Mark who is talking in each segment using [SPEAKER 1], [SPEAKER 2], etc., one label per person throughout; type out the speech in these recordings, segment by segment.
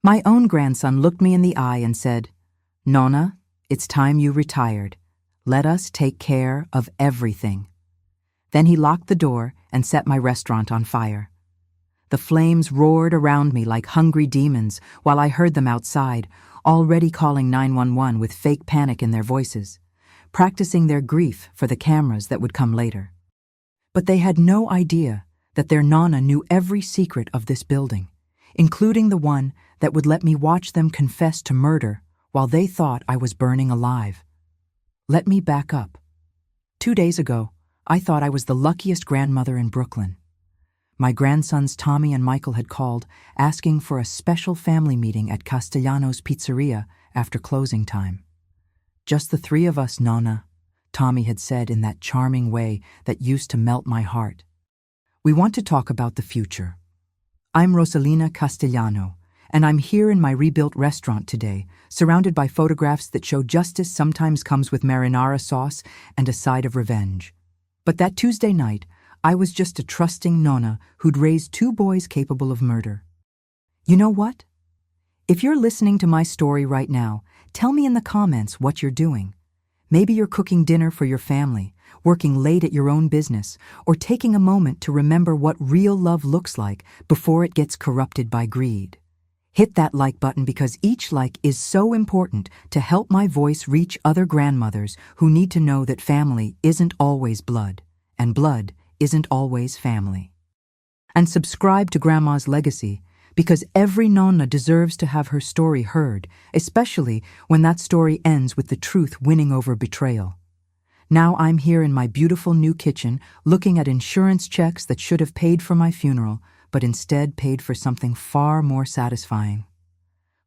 [SPEAKER 1] My own grandson looked me in the eye and said, "Nonna, it's time you retired. Let us take care of everything." Then he locked the door and set my restaurant on fire. The flames roared around me like hungry demons while I heard them outside, already calling 911 with fake panic in their voices, practicing their grief for the cameras that would come later. But they had no idea that their nonna knew every secret of this building, including the one that would let me watch them confess to murder while they thought I was burning alive. Let me back up. 2 days ago, I thought I was the luckiest grandmother in Brooklyn. My grandsons Tommy and Michael had called, asking for a special family meeting at Castellano's pizzeria after closing time. "Just the three of us, Nonna," Tommy had said in that charming way that used to melt my heart. "We want to talk about the future. I'm Rosalina Castellano, and I'm here in my rebuilt restaurant today, surrounded by photographs that show justice sometimes comes with marinara sauce and a side of revenge. But that Tuesday night, I was just a trusting nonna who'd raised 2 boys capable of murder. You know what? If you're listening to my story right now, tell me in the comments what you're doing. Maybe you're cooking dinner for your family, working late at your own business, or taking a moment to remember what real love looks like before it gets corrupted by greed. Hit that like button because each like is so important to help my voice reach other grandmothers who need to know that family isn't always blood, and blood isn't always family. And subscribe to Grandma's Legacy, because every nonna deserves to have her story heard, especially when that story ends with the truth winning over betrayal. Now I'm here in my beautiful new kitchen, looking at insurance checks that should have paid for my funeral, but instead paid for something far more satisfying.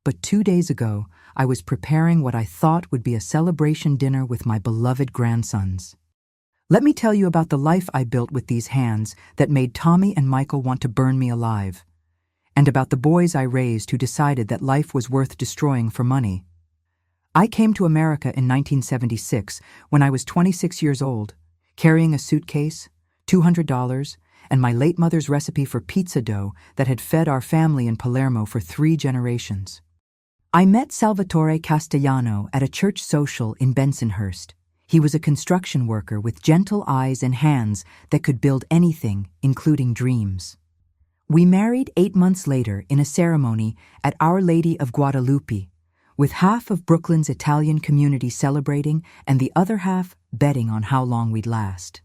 [SPEAKER 1] But 2 days ago, I was preparing what I thought would be a celebration dinner with my beloved grandsons. Let me tell you about the life I built with these hands that made Tommy and Michael want to burn me alive, and about the boys I raised who decided that life was worth destroying for money. I came to America in 1976 when I was 26 years old, carrying a suitcase, $200, and my late mother's recipe for pizza dough that had fed our family in Palermo for 3 generations. I met Salvatore Castellano at a church social in Bensonhurst. He was a construction worker with gentle eyes and hands that could build anything, including dreams. We married 8 months later in a ceremony at Our Lady of Guadalupe, with half of Brooklyn's Italian community celebrating and the other half betting on how long we'd last.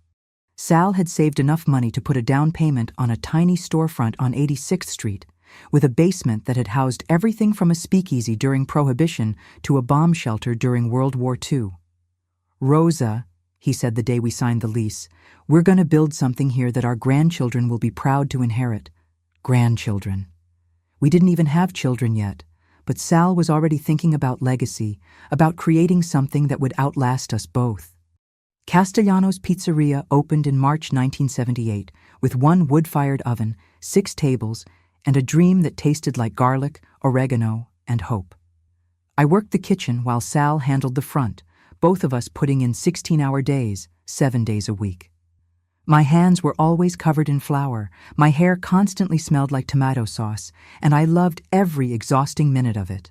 [SPEAKER 1] Sal had saved enough money to put a down payment on a tiny storefront on 86th Street, with a basement that had housed everything from a speakeasy during Prohibition to a bomb shelter during World War II. "Rosa," he said the day we signed the lease, "we're going to build something here that our grandchildren will be proud to inherit." Grandchildren. We didn't even have children yet, but Sal was already thinking about legacy, about creating something that would outlast us both. Castellano's Pizzeria opened in March 1978 with 1 wood-fired oven, 6 tables, and a dream that tasted like garlic, oregano, and hope. I worked the kitchen while Sal handled the front, both of us putting in 16-hour days, 7 days a week. My hands were always covered in flour, my hair constantly smelled like tomato sauce, and I loved every exhausting minute of it.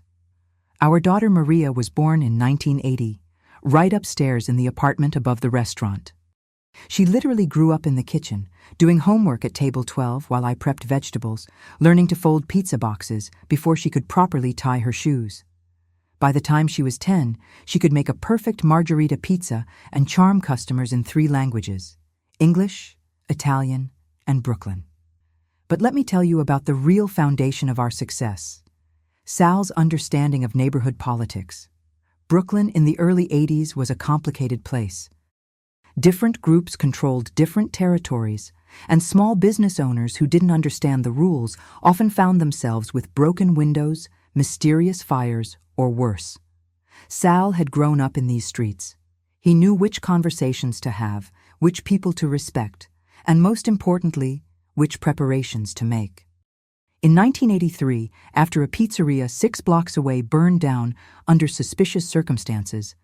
[SPEAKER 1] Our daughter Maria was born in 1980, right upstairs in the apartment above the restaurant. She literally grew up in the kitchen, doing homework at table 12 while I prepped vegetables, learning to fold pizza boxes before she could properly tie her shoes. By the time she was 10, she could make a perfect margherita pizza and charm customers in 3 languages: English, Italian, and Brooklyn. But let me tell you about the real foundation of our success: Sal's understanding of neighborhood politics. Brooklyn in the early 80s was a complicated place. Different groups controlled different territories, and small business owners who didn't understand the rules often found themselves with broken windows, mysterious fires, or worse. Sal had grown up in these streets. He knew which conversations to have, which people to respect, and most importantly, which preparations to make. In 1983, after a pizzeria 6 blocks away burned down under suspicious circumstances,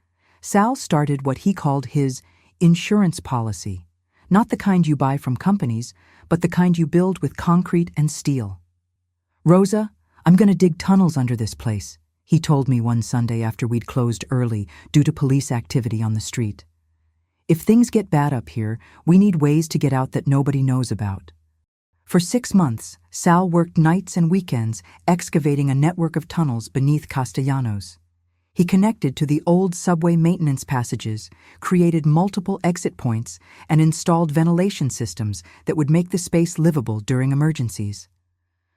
[SPEAKER 1] Sal started what he called his insurance policy, not the kind you buy from companies, but the kind you build with concrete and steel. "Rosa, I'm gonna dig tunnels under this place, he told me one Sunday after we'd closed early due to police activity on the street. If things get bad up here, we need ways to get out that nobody knows about. For 6 months, Sal worked nights and weekends excavating a network of tunnels beneath Castellanos. He connected to the old subway maintenance passages, created multiple exit points, and installed ventilation systems that would make the space livable during emergencies.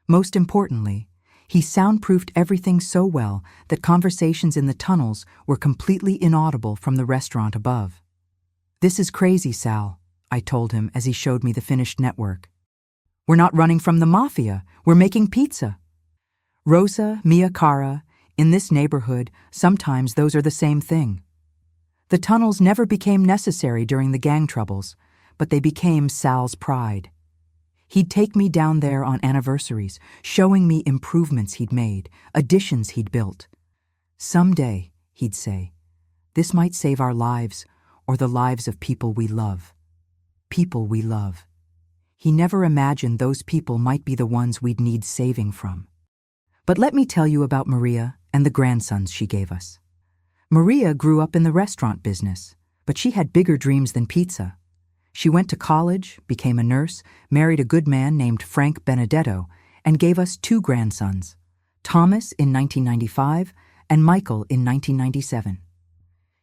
[SPEAKER 1] Most importantly, he soundproofed everything so well that conversations in the tunnels were completely inaudible from the restaurant above. "This is crazy, Sal," I told him as he showed me the finished network. "We're not running from the mafia, we're making pizza." Rosa, mia cara, in this neighborhood, sometimes those are the same thing. The tunnels never became necessary during the gang troubles, but they became Sal's pride. He'd take me down there on anniversaries, showing me improvements he'd made, additions he'd built. "Someday," he'd say, "this might save our lives or the lives of people we love." People we love. He never imagined those people might be the ones we'd need saving from. But let me tell you about Maria and the grandsons she gave us. Maria grew up in the restaurant business, but she had bigger dreams than pizza. She went to college, became a nurse, married a good man named Frank Benedetto, and gave us 2 grandsons, Thomas in 1995 and Michael in 1997.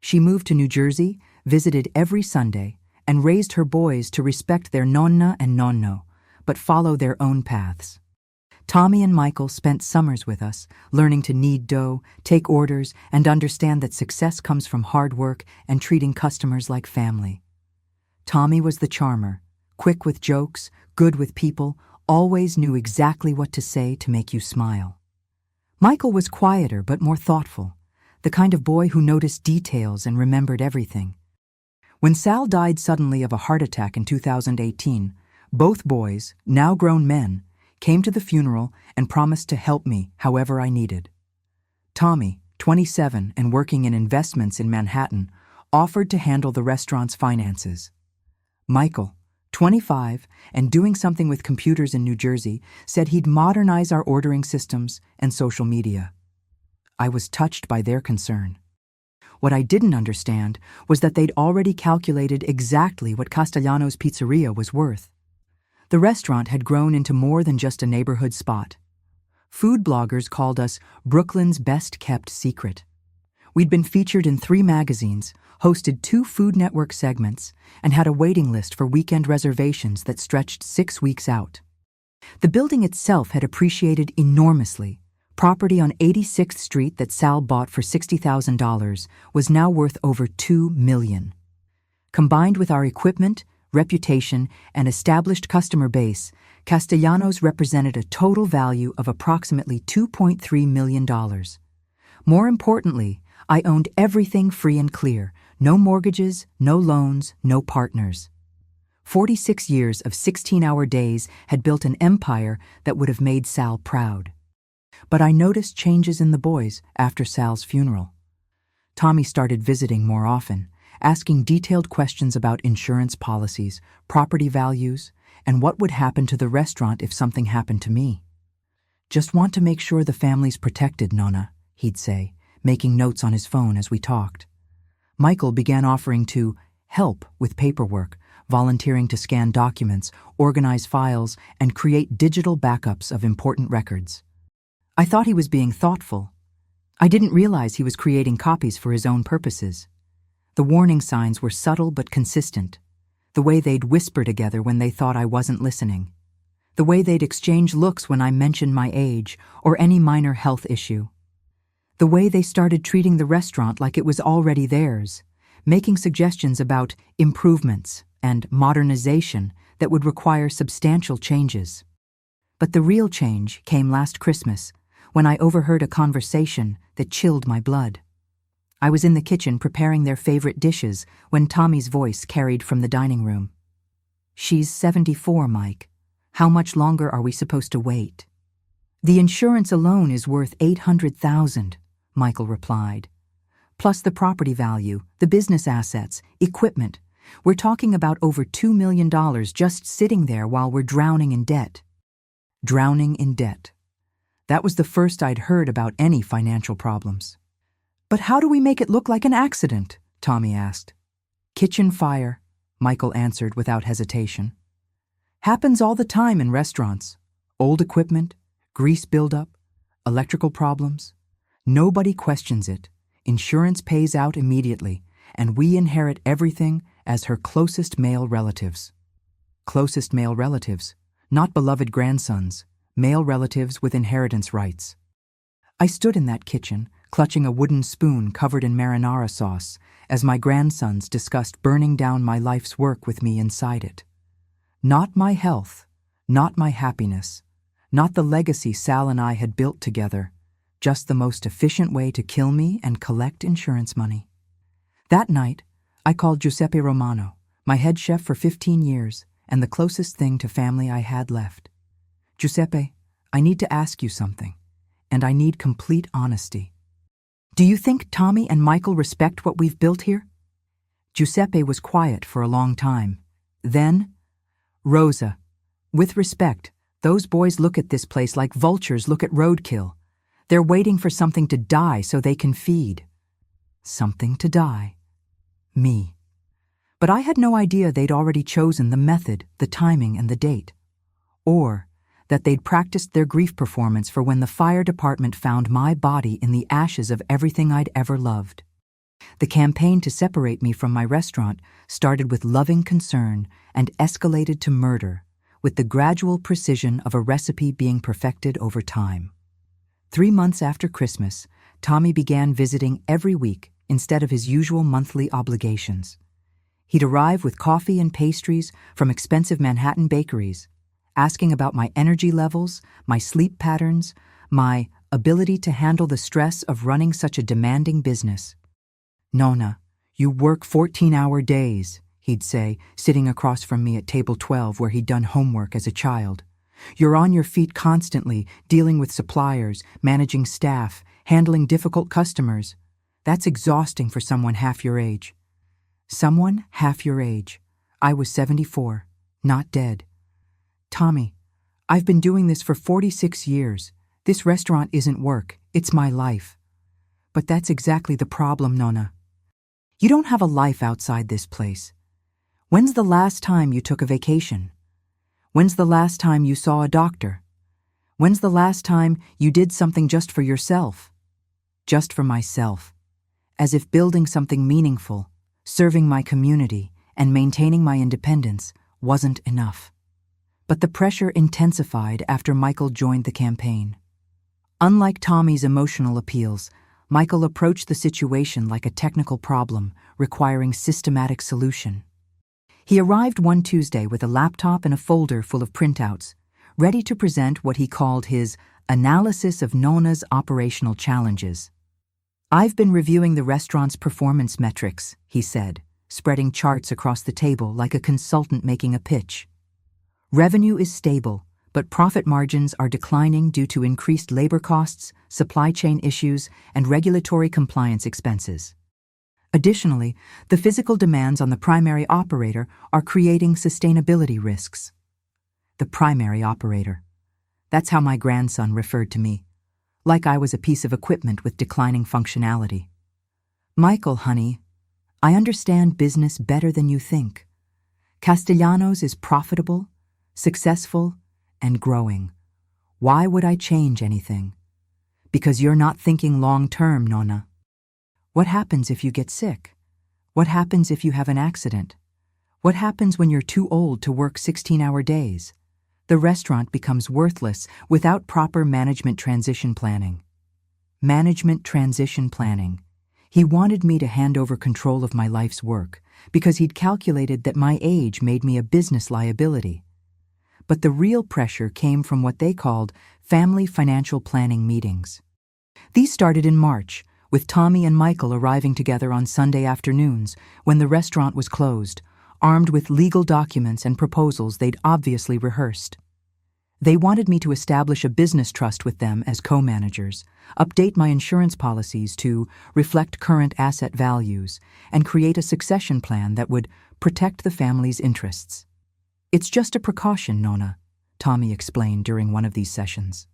[SPEAKER 1] She moved to New Jersey, visited every Sunday, and raised her boys to respect their nonna and nonno, but follow their own paths. Tommy and Michael spent summers with us, learning to knead dough, take orders, and understand that success comes from hard work and treating customers like family. Tommy was the charmer, quick with jokes, good with people, always knew exactly what to say to make you smile. Michael was quieter but more thoughtful, the kind of boy who noticed details and remembered everything. When Sal died suddenly of a heart attack in 2018, both boys, now grown men, came to the funeral and promised to help me however I needed. Tommy, 27 and working in investments in Manhattan, offered to handle the restaurant's finances. Michael, 25 and doing something with computers in New Jersey, said he'd modernize our ordering systems and social media. I was touched by their concern. What I didn't understand was that they'd already calculated exactly what Castellanos Pizzeria was worth. The restaurant had grown into more than just a neighborhood spot. Food bloggers called us Brooklyn's best-kept secret. We'd been featured in 3 magazines, hosted 2 Food Network segments, and had a waiting list for weekend reservations that stretched 6 weeks out. The building itself had appreciated enormously. Property on 86th Street that Sal bought for $60,000 was now worth over $2 million. Combined with our equipment, reputation, and established customer base, Castellanos represented a total value of approximately $2.3 million. More importantly, I owned everything free and clear, no mortgages, no loans, no partners. 46 years of 16-hour days had built an empire that would have made Sal proud. But I noticed changes in the boys after Sal's funeral. Tommy started visiting more often, asking detailed questions about insurance policies, property values, and what would happen to the restaurant if something happened to me. "Just want to make sure the family's protected, Nonna," he'd say, making notes on his phone as we talked. Michael began offering to help with paperwork, volunteering to scan documents, organize files, and create digital backups of important records. I thought he was being thoughtful. I didn't realize he was creating copies for his own purposes. The warning signs were subtle but consistent. The way they'd whisper together when they thought I wasn't listening. The way they'd exchange looks when I mentioned my age or any minor health issue. The way they started treating the restaurant like it was already theirs, making suggestions about improvements and modernization that would require substantial changes. But the real change came last Christmas, when I overheard a conversation that chilled my blood. I was in the kitchen preparing their favorite dishes when Tommy's voice carried from the dining room. "She's 74, Mike. How much longer are we supposed to wait?" "The insurance alone is worth $800,000, Michael replied. "Plus the property value, the business assets, equipment. We're talking about over $2 million just sitting there while we're drowning in debt." Drowning in debt. That was the first I'd heard about any financial problems. "But how do we make it look like an accident?" Tommy asked. "Kitchen fire," Michael answered without hesitation. "Happens all the time in restaurants. Old equipment, grease buildup, electrical problems. Nobody questions it. Insurance pays out immediately, and we inherit everything as her closest male relatives." Closest male relatives, not beloved grandsons, male relatives with inheritance rights. I stood in that kitchen, clutching a wooden spoon covered in marinara sauce, as my grandsons discussed burning down my life's work with me inside it. Not my health, not my happiness, not the legacy Sal and I had built together, just the most efficient way to kill me and collect insurance money. That night, I called Giuseppe Romano, my head chef for 15 years and the closest thing to family I had left. "Giuseppe, I need to ask you something, and I need complete honesty. Do you think Tommy and Michael respect what we've built here?" Giuseppe was quiet for a long time. Then, "Rosa, with respect, those boys look at this place like vultures look at roadkill. They're waiting for something to die so they can feed." Something to die. Me. But I had no idea they'd already chosen the method, the timing, and the date. Or that they'd practiced their grief performance for when the fire department found my body in the ashes of everything I'd ever loved. The campaign to separate me from my restaurant started with loving concern and escalated to murder, with the gradual precision of a recipe being perfected over time. 3 months after Christmas, Tommy began visiting every week instead of his usual monthly obligations. He'd arrive with coffee and pastries from expensive Manhattan bakeries, asking about my energy levels, my sleep patterns, my ability to handle the stress of running such a demanding business. "Nonna, you work 14-hour days," he'd say, sitting across from me at table 12 where he'd done homework as a child. "You're on your feet constantly, dealing with suppliers, managing staff, handling difficult customers. That's exhausting for someone half your age." Someone half your age. I was 74, not dead. "Tommy, I've been doing this for 46 years. This restaurant isn't work, it's my life." "But that's exactly the problem, Nonna. You don't have a life outside this place. When's the last time you took a vacation? When's the last time you saw a doctor? When's the last time you did something just for yourself?" Just for myself. As if building something meaningful, serving my community, and maintaining my independence wasn't enough. But the pressure intensified after Michael joined the campaign. Unlike Tommy's emotional appeals, Michael approached the situation like a technical problem requiring systematic solution. He arrived one Tuesday with a laptop and a folder full of printouts, ready to present what he called his analysis of Nonna's operational challenges. "I've been reviewing the restaurant's performance metrics," he said, spreading charts across the table like a consultant making a pitch. "Revenue is stable, but profit margins are declining due to increased labor costs, supply chain issues, and regulatory compliance expenses. Additionally, the physical demands on the primary operator are creating sustainability risks." The primary operator. That's how my grandson referred to me, like I was a piece of equipment with declining functionality. "Michael, honey, I understand business better than you think. Castellanos is profitable, successful, and growing. Why would I change anything? Because you're not thinking long-term, Nonna. What happens if you get sick? What happens if you have an accident? What happens when you're too old to work 16-hour days? The restaurant becomes worthless without proper management transition planning." Management transition planning. He wanted me to hand over control of my life's work because he'd calculated that my age made me a business liability. But the real pressure came from what they called family financial planning meetings. These started in March, with Tommy and Michael arriving together on Sunday afternoons when the restaurant was closed, armed with legal documents and proposals they'd obviously rehearsed. They wanted me to establish a business trust with them as co-managers, update my insurance policies to reflect current asset values, and create a succession plan that would protect the family's interests. "It's just a precaution, Nonna," Tommy explained during one of these sessions.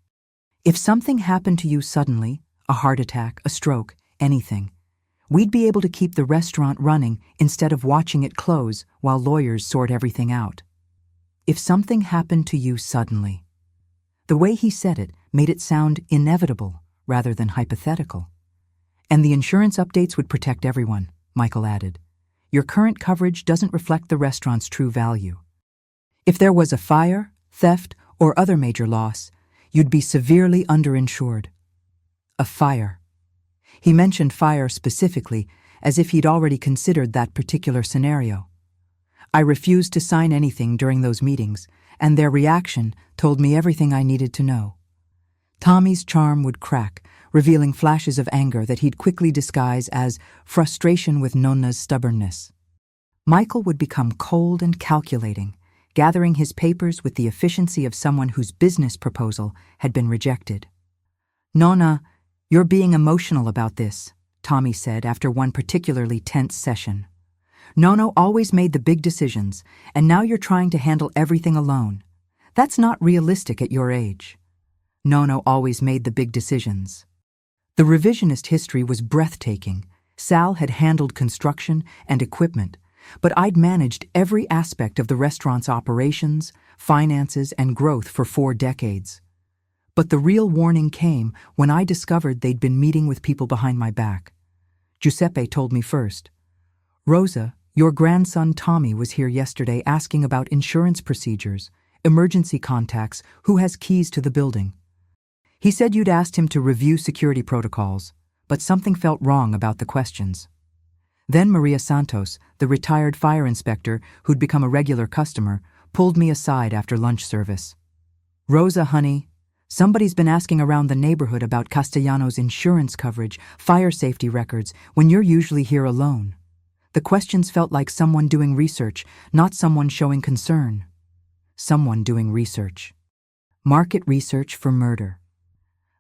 [SPEAKER 1] If something happened to you suddenly, a heart attack, a stroke, anything, we'd be able to keep the restaurant running instead of watching it close while lawyers sort everything out. If something happened to you suddenly. The way he said it made it sound inevitable rather than hypothetical. And the insurance updates would protect everyone, Michael added. Your current coverage doesn't reflect the restaurant's true value. If there was a fire, theft, or other major loss, you'd be severely underinsured. A fire. He mentioned fire specifically, as if he'd already considered that particular scenario. I refused to sign anything during those meetings, and their reaction told me everything I needed to know. Tommy's charm would crack, revealing flashes of anger that he'd quickly disguise as frustration with Nonna's stubbornness. Michael would become cold and calculating, gathering his papers with the efficiency of someone whose business proposal had been rejected. "Nonna, you're being emotional about this," Tommy said after one particularly tense session. "Nonna always made the big decisions, and now you're trying to handle everything alone. That's not realistic at your age." Nonna always made the big decisions. The revisionist history was breathtaking. Sal had handled construction and equipment, but I'd managed every aspect of the restaurant's operations, finances, and growth for 4 decades. But the real warning came when I discovered they'd been meeting with people behind my back. Giuseppe told me first. "Rosa, your grandson Tommy was here yesterday asking about insurance procedures, emergency contacts, who has keys to the building. He said you'd asked him to review security protocols, but something felt wrong about the questions." Then Maria Santos, the retired fire inspector who'd become a regular customer, pulled me aside after lunch service. "Rosa, honey, somebody's been asking around the neighborhood about Castellano's insurance coverage, fire safety records, when you're usually here alone. The questions felt like someone doing research, not someone showing concern." Someone doing research. Market research for murder.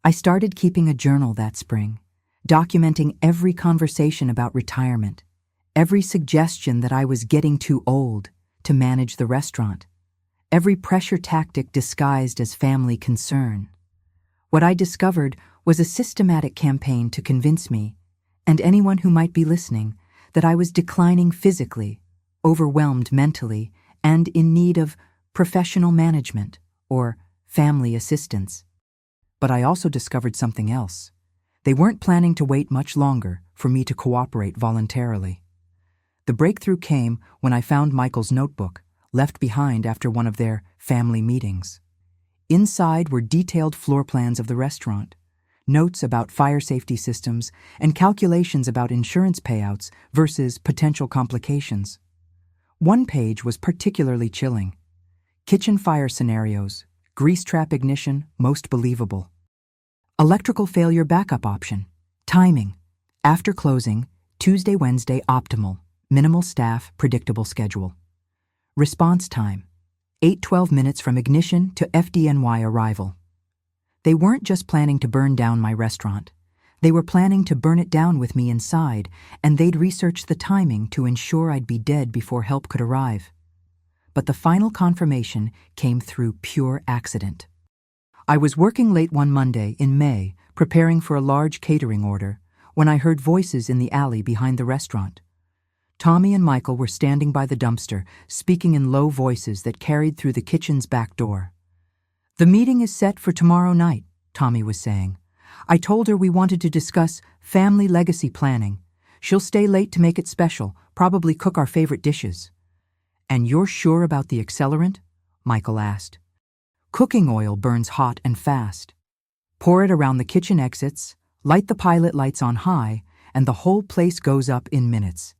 [SPEAKER 1] I started keeping a journal that spring, documenting every conversation about retirement, every suggestion that I was getting too old to manage the restaurant, every pressure tactic disguised as family concern. What I discovered was a systematic campaign to convince me, and anyone who might be listening, that I was declining physically, overwhelmed mentally, and in need of professional management or family assistance. But I also discovered something else. They weren't planning to wait much longer for me to cooperate voluntarily. The breakthrough came when I found Michael's notebook, left behind after one of their family meetings. Inside were detailed floor plans of the restaurant, notes about fire safety systems, and calculations about insurance payouts versus potential complications. One page was particularly chilling. Kitchen fire scenarios, grease trap ignition, most believable. Electrical failure backup option, timing, after closing, Tuesday, Wednesday optimal, minimal staff, predictable schedule. Response time, 8-12 minutes from ignition to FDNY arrival. They weren't just planning to burn down my restaurant. They were planning to burn it down with me inside, and they'd research the timing to ensure I'd be dead before help could arrive. But the final confirmation came through pure accident. I was working late one Monday in May, preparing for a large catering order, when I heard voices in the alley behind the restaurant. Tommy and Michael were standing by the dumpster, speaking in low voices that carried through the kitchen's back door. "The meeting is set for tomorrow night," Tommy was saying. "I told her we wanted to discuss family legacy planning. She'll stay late to make it special, probably cook our favorite dishes." "And you're sure about the accelerant?" Michael asked. "Cooking oil burns hot and fast. Pour it around the kitchen exits, light the pilot lights on high, and the whole place goes up in minutes.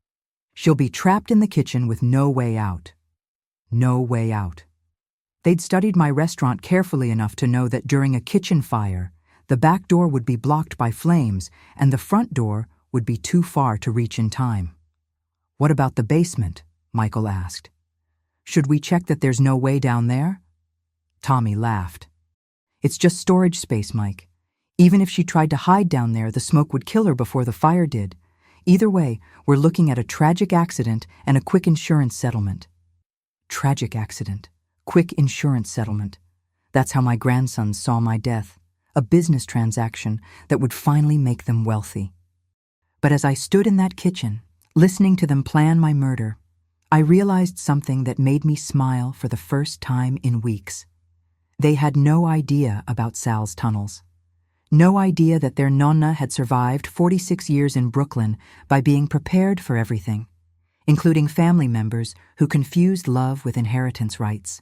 [SPEAKER 1] She'll be trapped in the kitchen with no way out." No way out. They'd studied my restaurant carefully enough to know that during a kitchen fire, the back door would be blocked by flames and the front door would be too far to reach in time. "What about the basement?" Michael asked. "Should we check that there's no way down there?" Tommy laughed. "It's just storage space, Mike. Even if she tried to hide down there, the smoke would kill her before the fire did. Either way, we're looking at a tragic accident and a quick insurance settlement." Tragic accident, quick insurance settlement. That's how my grandson saw my death. a business transaction that would finally make them wealthy. But as I stood in that kitchen, listening to them plan my murder, I realized something that made me smile for the first time in weeks. They had no idea about Sal's tunnels. No idea that their nonna had survived 46 years in Brooklyn by being prepared for everything, including family members who confused love with inheritance rights.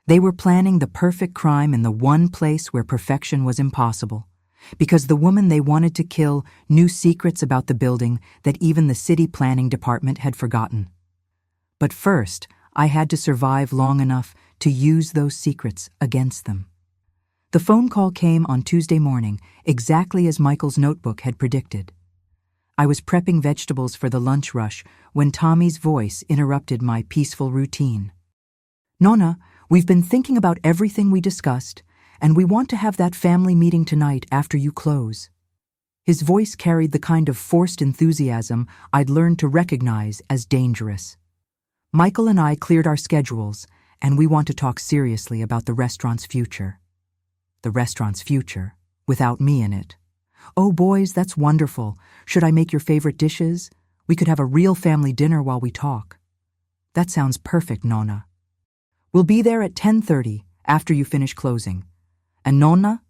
[SPEAKER 1] They were planning the perfect crime in the one place where perfection was impossible, because the woman they wanted to kill knew secrets about the building that even the city planning department had forgotten. But first, I had to survive long enough to use those secrets against them. The phone call came on Tuesday morning, exactly as Michael's notebook had predicted. I was prepping vegetables for the lunch rush when Tommy's voice interrupted my peaceful routine. "Nonna, we've been thinking about everything we discussed, and we want to have that family meeting tonight after you close." His voice carried the kind of forced enthusiasm I'd learned to recognize as dangerous. Michael and I cleared our schedules, and we want to talk seriously about the restaurant's future. The restaurant's future, without me in it. "Oh, boys, that's wonderful. Should I make your favorite dishes? We could have a real family dinner while we talk." "That sounds perfect, Nonna. We'll be there at 10:30 after you finish closing. And Nonna,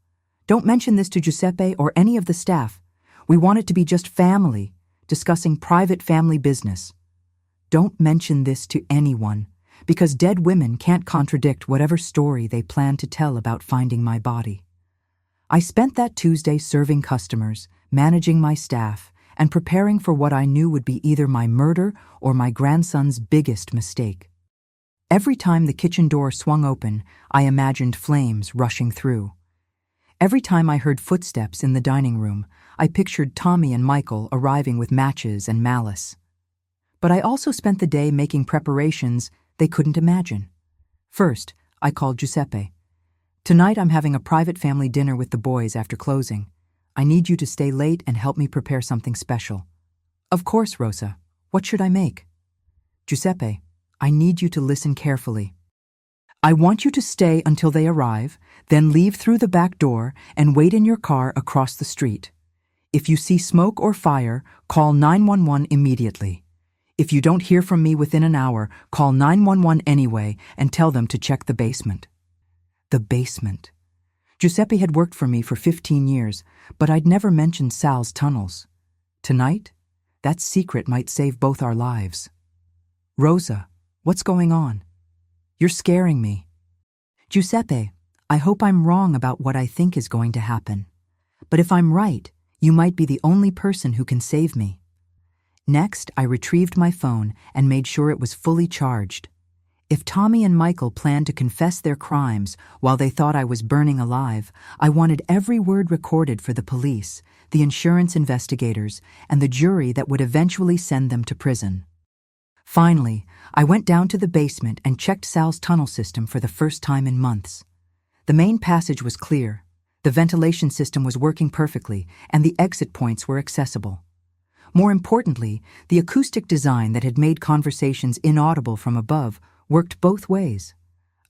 [SPEAKER 1] don't mention this to Giuseppe or any of the staff. We want it to be just family, discussing private family business. Don't mention this to anyone, because dead women can't contradict whatever story they plan to tell about finding my body." I spent that Tuesday serving customers, managing my staff, and preparing for what I knew would be either my murder or my grandson's biggest mistake. Every time the kitchen door swung open, I imagined flames rushing through. Every time I heard footsteps in the dining room, I pictured Tommy and Michael arriving with matches and malice. But I also spent the day making preparations they couldn't imagine. First, I called Giuseppe. "Tonight I'm having a private family dinner with the boys after closing. I need you to stay late and help me prepare something special." "Of course, Rosa. What should I make?" "Giuseppe, I need you to listen carefully. I want you to stay until they arrive, then leave through the back door and wait in your car across the street. If you see smoke or fire, call 911 immediately. If you don't hear from me within an hour, call 911 anyway and tell them to check the basement." The basement. Giuseppe had worked for me for 15 years, but I'd never mentioned Sal's tunnels. Tonight, that secret might save both our lives. "Rosa, what's going on? You're scaring me." "Giuseppe, I hope I'm wrong about what I think is going to happen. But if I'm right, you might be the only person who can save me." Next, I retrieved my phone and made sure it was fully charged. If Tommy and Michael planned to confess their crimes while they thought I was burning alive, I wanted every word recorded for the police, the insurance investigators, and the jury that would eventually send them to prison. Finally, I went down to the basement and checked Sal's tunnel system for the first time in months. The main passage was clear, the ventilation system was working perfectly, and the exit points were accessible. More importantly, the acoustic design that had made conversations inaudible from above worked both ways.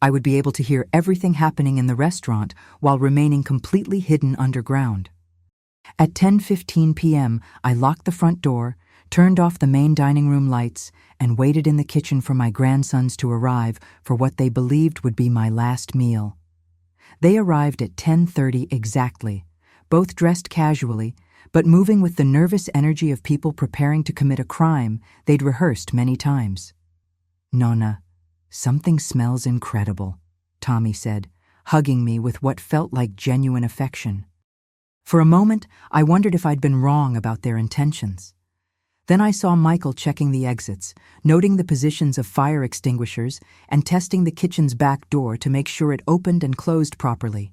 [SPEAKER 1] I would be able to hear everything happening in the restaurant while remaining completely hidden underground. At 10:15 p.m., I locked the front door, turned off the main dining room lights, and waited in the kitchen for my grandsons to arrive for what they believed would be my last meal. They arrived at 10:30 exactly, both dressed casually, but moving with the nervous energy of people preparing to commit a crime they'd rehearsed many times. "Nonna, something smells incredible," Tommy said, hugging me with what felt like genuine affection. For a moment, I wondered if I'd been wrong about their intentions. Then I saw Michael checking the exits, noting the positions of fire extinguishers, and testing the kitchen's back door to make sure it opened and closed properly.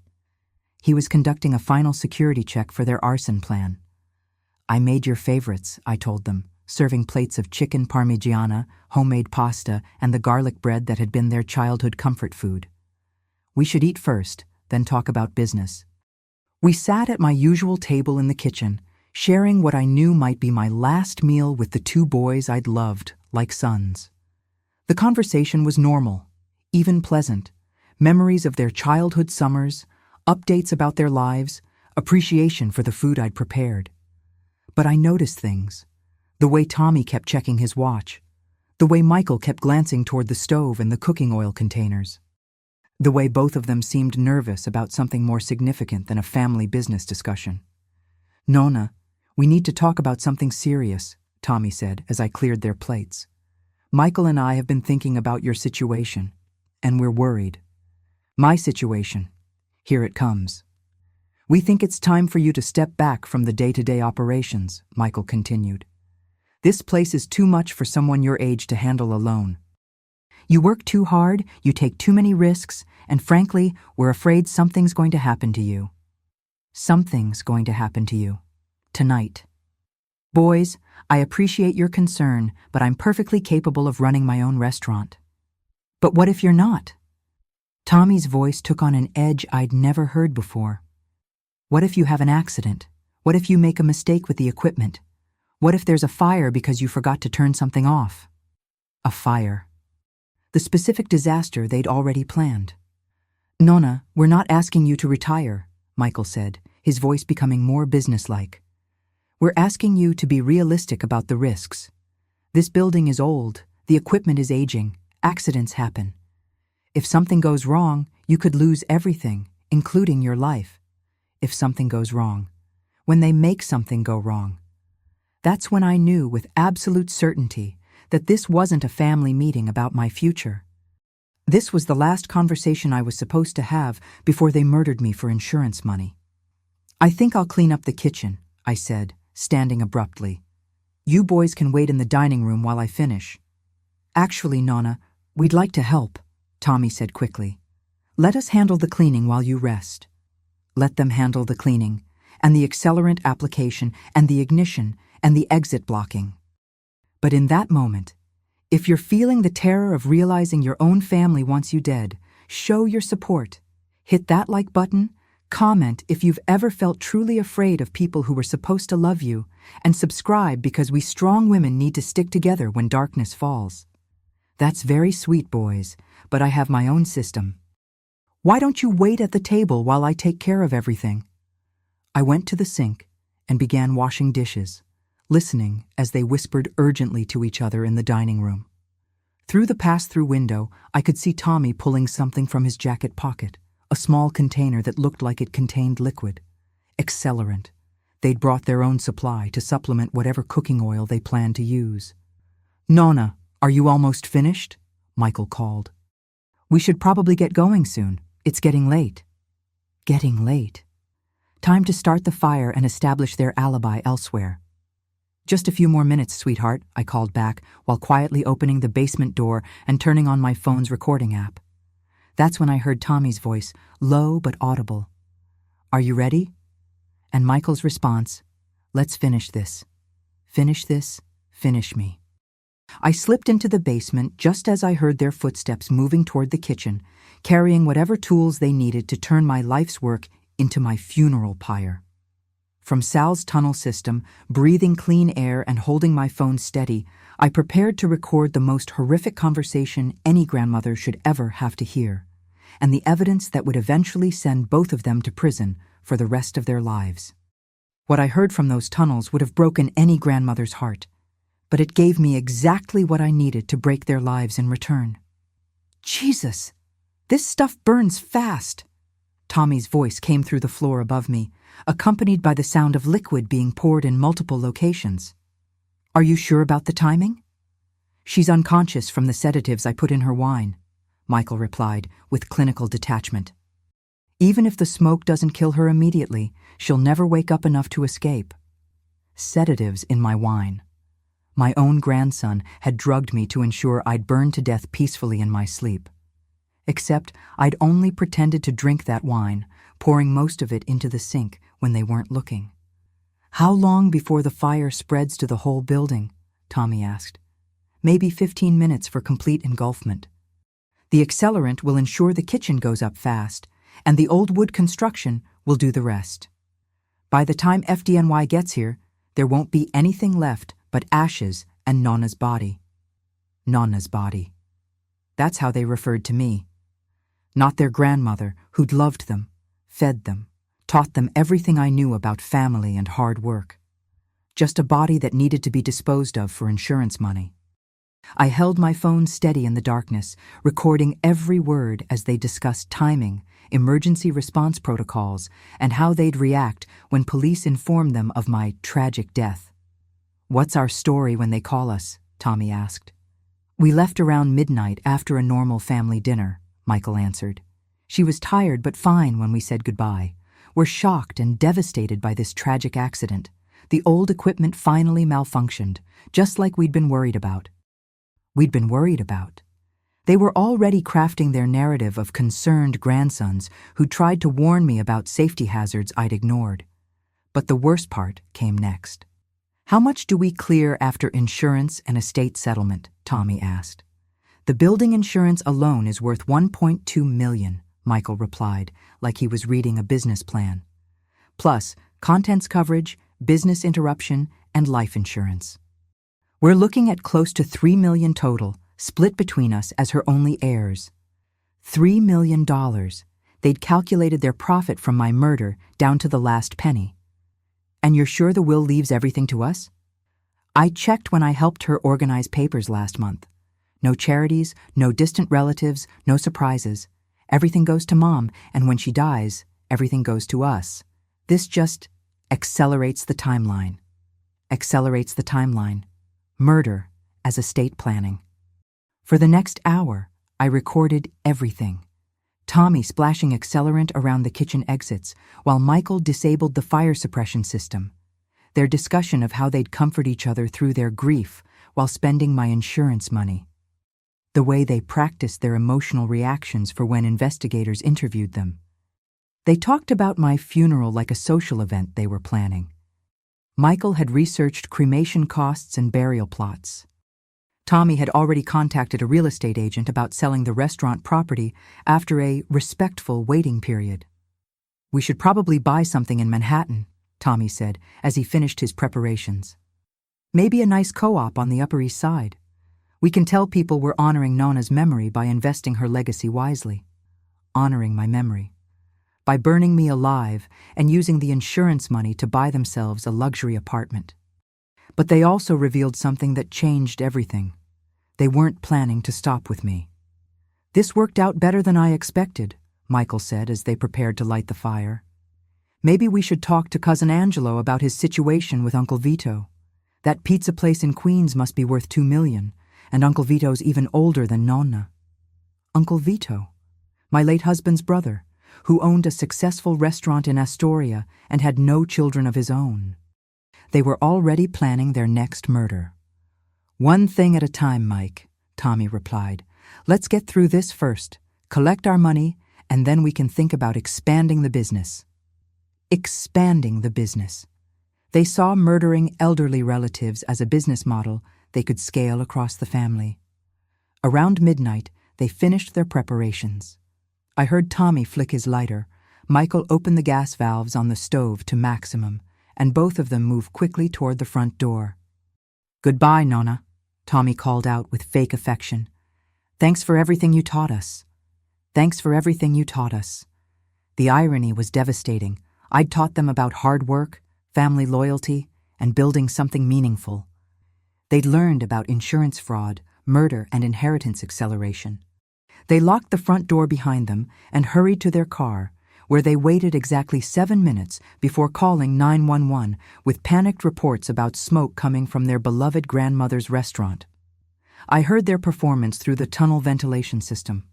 [SPEAKER 1] He was conducting a final security check for their arson plan. "I made your favorites," I told them, serving plates of chicken parmigiana, homemade pasta, and the garlic bread that had been their childhood comfort food. "We should eat first, then talk about business." We sat at my usual table in the kitchen, sharing what I knew might be my last meal with the two boys I'd loved, like sons. The conversation was normal, even pleasant. Memories of their childhood summers, updates about their lives, appreciation for the food I'd prepared. But I noticed things. The way Tommy kept checking his watch. The way Michael kept glancing toward the stove and the cooking oil containers. The way both of them seemed nervous about something more significant than a family business discussion. "Nonna, we need to talk about something serious," Tommy said as I cleared their plates. "Michael and I have been thinking about your situation, and we're worried." "My situation. Here it comes. We think it's time for you to step back from the day-to-day operations," Michael continued. "This place is too much for someone your age to handle alone. You work too hard, you take too many risks, and frankly, we're afraid something's going to happen to you. Something's going to happen to you. Tonight. Boys, I appreciate your concern, but I'm perfectly capable of running my own restaurant." "But what if you're not?" Tommy's voice took on an edge I'd never heard before. "What if you have an accident? What if you make a mistake with the equipment? What if there's a fire because you forgot to turn something off?" A fire. The specific disaster they'd already planned. "Nonna, we're not asking you to retire," Michael said, his voice becoming more businesslike. "We're asking you to be realistic about the risks. This building is old, the equipment is aging, accidents happen. If something goes wrong, you could lose everything, including your life. If something goes wrong, when they make something go wrong." That's when I knew with absolute certainty that this wasn't a family meeting about my future. This was the last conversation I was supposed to have before they murdered me for insurance money. "I think I'll clean up the kitchen," I said, standing abruptly. "You boys can wait in the dining room while I finish." "Actually, Nonna, we'd like to help," Tommy said quickly. "Let us handle the cleaning while you rest." Let them handle the cleaning, and the accelerant application, and the ignition, and the exit blocking. But in that moment, if you're feeling the terror of realizing your own family wants you dead, show your support. Hit that like button, comment if you've ever felt truly afraid of people who were supposed to love you, and subscribe because we strong women need to stick together when darkness falls. That's very sweet, boys, but I have my own system. Why don't you wait at the table while I take care of everything? I went to the sink and began washing dishes, listening as they whispered urgently to each other in the dining room. Through the pass-through window, I could see Tommy pulling something from his jacket pocket, a small container that looked like it contained liquid. Accelerant. They'd brought their own supply to supplement whatever cooking oil they planned to use. "Nonna, are you almost finished?" Michael called. "We should probably get going soon. It's getting late." Getting late. Time to start the fire and establish their alibi elsewhere. "Just a few more minutes, sweetheart," I called back while quietly opening the basement door and turning on my phone's recording app. That's when I heard Tommy's voice, low but audible. "Are you ready?" And Michael's response, "Let's finish this. Finish this, finish me." I slipped into the basement just as I heard their footsteps moving toward the kitchen, carrying whatever tools they needed to turn my life's work into my funeral pyre. From Sal's tunnel system, breathing clean air and holding my phone steady, I prepared to record the most horrific conversation any grandmother should ever have to hear, and the evidence that would eventually send both of them to prison for the rest of their lives. What I heard from those tunnels would have broken any grandmother's heart, but it gave me exactly what I needed to break their lives in return. "Jesus, this stuff burns fast." Tommy's voice came through the floor above me, accompanied by the sound of liquid being poured in multiple locations. "Are you sure about the timing?" "She's unconscious from the sedatives I put in her wine," Michael replied with clinical detachment. "Even if the smoke doesn't kill her immediately, she'll never wake up enough to escape." Sedatives in my wine. My own grandson had drugged me to ensure I'd burn to death peacefully in my sleep. Except I'd only pretended to drink that wine, pouring most of it into the sink when they weren't looking. "How long before the fire spreads to the whole building?" Tommy asked. "Maybe 15 minutes for complete engulfment. The accelerant will ensure the kitchen goes up fast, and the old wood construction will do the rest. By the time FDNY gets here, there won't be anything left but ashes and Nonna's body." Nonna's body. That's how they referred to me. Not their grandmother, who'd loved them, fed them, taught them everything I knew about family and hard work. Just a body that needed to be disposed of for insurance money. I held my phone steady in the darkness, recording every word as they discussed timing, emergency response protocols, and how they'd react when police informed them of my tragic death. "What's our story when they call us?" Tommy asked. "We left around midnight after a normal family dinner," Michael answered. "She was tired but fine when we said goodbye. We're shocked and devastated by this tragic accident. The old equipment finally malfunctioned, just like we'd been worried about." We'd been worried about. They were already crafting their narrative of concerned grandsons who tried to warn me about safety hazards I'd ignored. But the worst part came next. "How much do we clear after insurance and estate settlement?" Tommy asked. "The building insurance alone is worth $1.2 million, Michael replied, like he was reading a business plan. "Plus, contents coverage, business interruption, and life insurance. We're looking at close to $3 million total, split between us as her only heirs." $3 million. They'd calculated their profit from my murder down to the last penny. "And you're sure the will leaves everything to us?" "I checked when I helped her organize papers last month. No charities, no distant relatives, no surprises. Everything goes to Mom, and when she dies, everything goes to us. This just accelerates the timeline." Accelerates the timeline. Murder as estate planning. For the next hour, I recorded everything. Tommy splashing accelerant around the kitchen exits, while Michael disabled the fire suppression system. Their discussion of how they'd comfort each other through their grief while spending my insurance money. The way they practiced their emotional reactions for when investigators interviewed them. They talked about my funeral like a social event they were planning. Michael had researched cremation costs and burial plots. Tommy had already contacted a real estate agent about selling the restaurant property after a respectful waiting period. "We should probably buy something in Manhattan," Tommy said as he finished his preparations. "Maybe a nice co-op on the Upper East Side. We can tell people we're honoring Nonna's memory by investing her legacy wisely." Honoring my memory. By burning me alive and using the insurance money to buy themselves a luxury apartment. But they also revealed something that changed everything. They weren't planning to stop with me. "This worked out better than I expected," Michael said as they prepared to light the fire. "Maybe we should talk to Cousin Angelo about his situation with Uncle Vito. That pizza place in Queens must be worth $2 million, and Uncle Vito's even older than Nonna." Uncle Vito, my late husband's brother, who owned a successful restaurant in Astoria and had no children of his own. They were already planning their next murder. "One thing at a time, Mike," Tommy replied. "Let's get through this first, collect our money, and then we can think about expanding the business." Expanding the business. They saw murdering elderly relatives as a business model they could scale across the family. Around midnight, they finished their preparations. I heard Tommy flick his lighter. Michael opened the gas valves on the stove to maximum, and both of them moved quickly toward the front door. "Goodbye, Nonna," Tommy called out with fake affection. "Thanks for everything you taught us. Thanks for everything you taught us." The irony was devastating. I'd taught them about hard work, family loyalty, and building something meaningful. They'd learned about insurance fraud, murder, and inheritance acceleration. They locked the front door behind them and hurried to their car, where they waited exactly 7 minutes before calling 911 with panicked reports about smoke coming from their beloved grandmother's restaurant. I heard their performance through the tunnel ventilation system.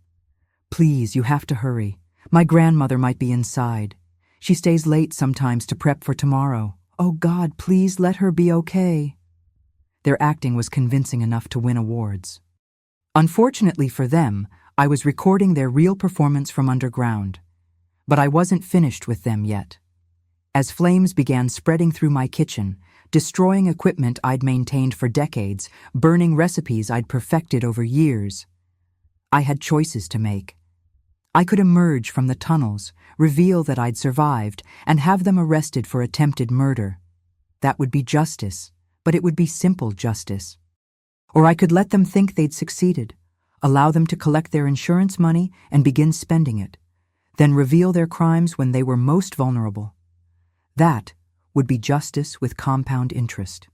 [SPEAKER 1] "Please, you have to hurry. My grandmother might be inside. She stays late sometimes to prep for tomorrow. Oh God, please let her be okay." Their acting was convincing enough to win awards. Unfortunately for them, I was recording their real performance from underground. But I wasn't finished with them yet. As flames began spreading through my kitchen, destroying equipment I'd maintained for decades, burning recipes I'd perfected over years, I had choices to make. I could emerge from the tunnels, reveal that I'd survived, and have them arrested for attempted murder. That would be justice, but it would be simple justice. Or I could let them think they'd succeeded, allow them to collect their insurance money and begin spending it. then reveal their crimes when they were most vulnerable. That would be justice with compound interest.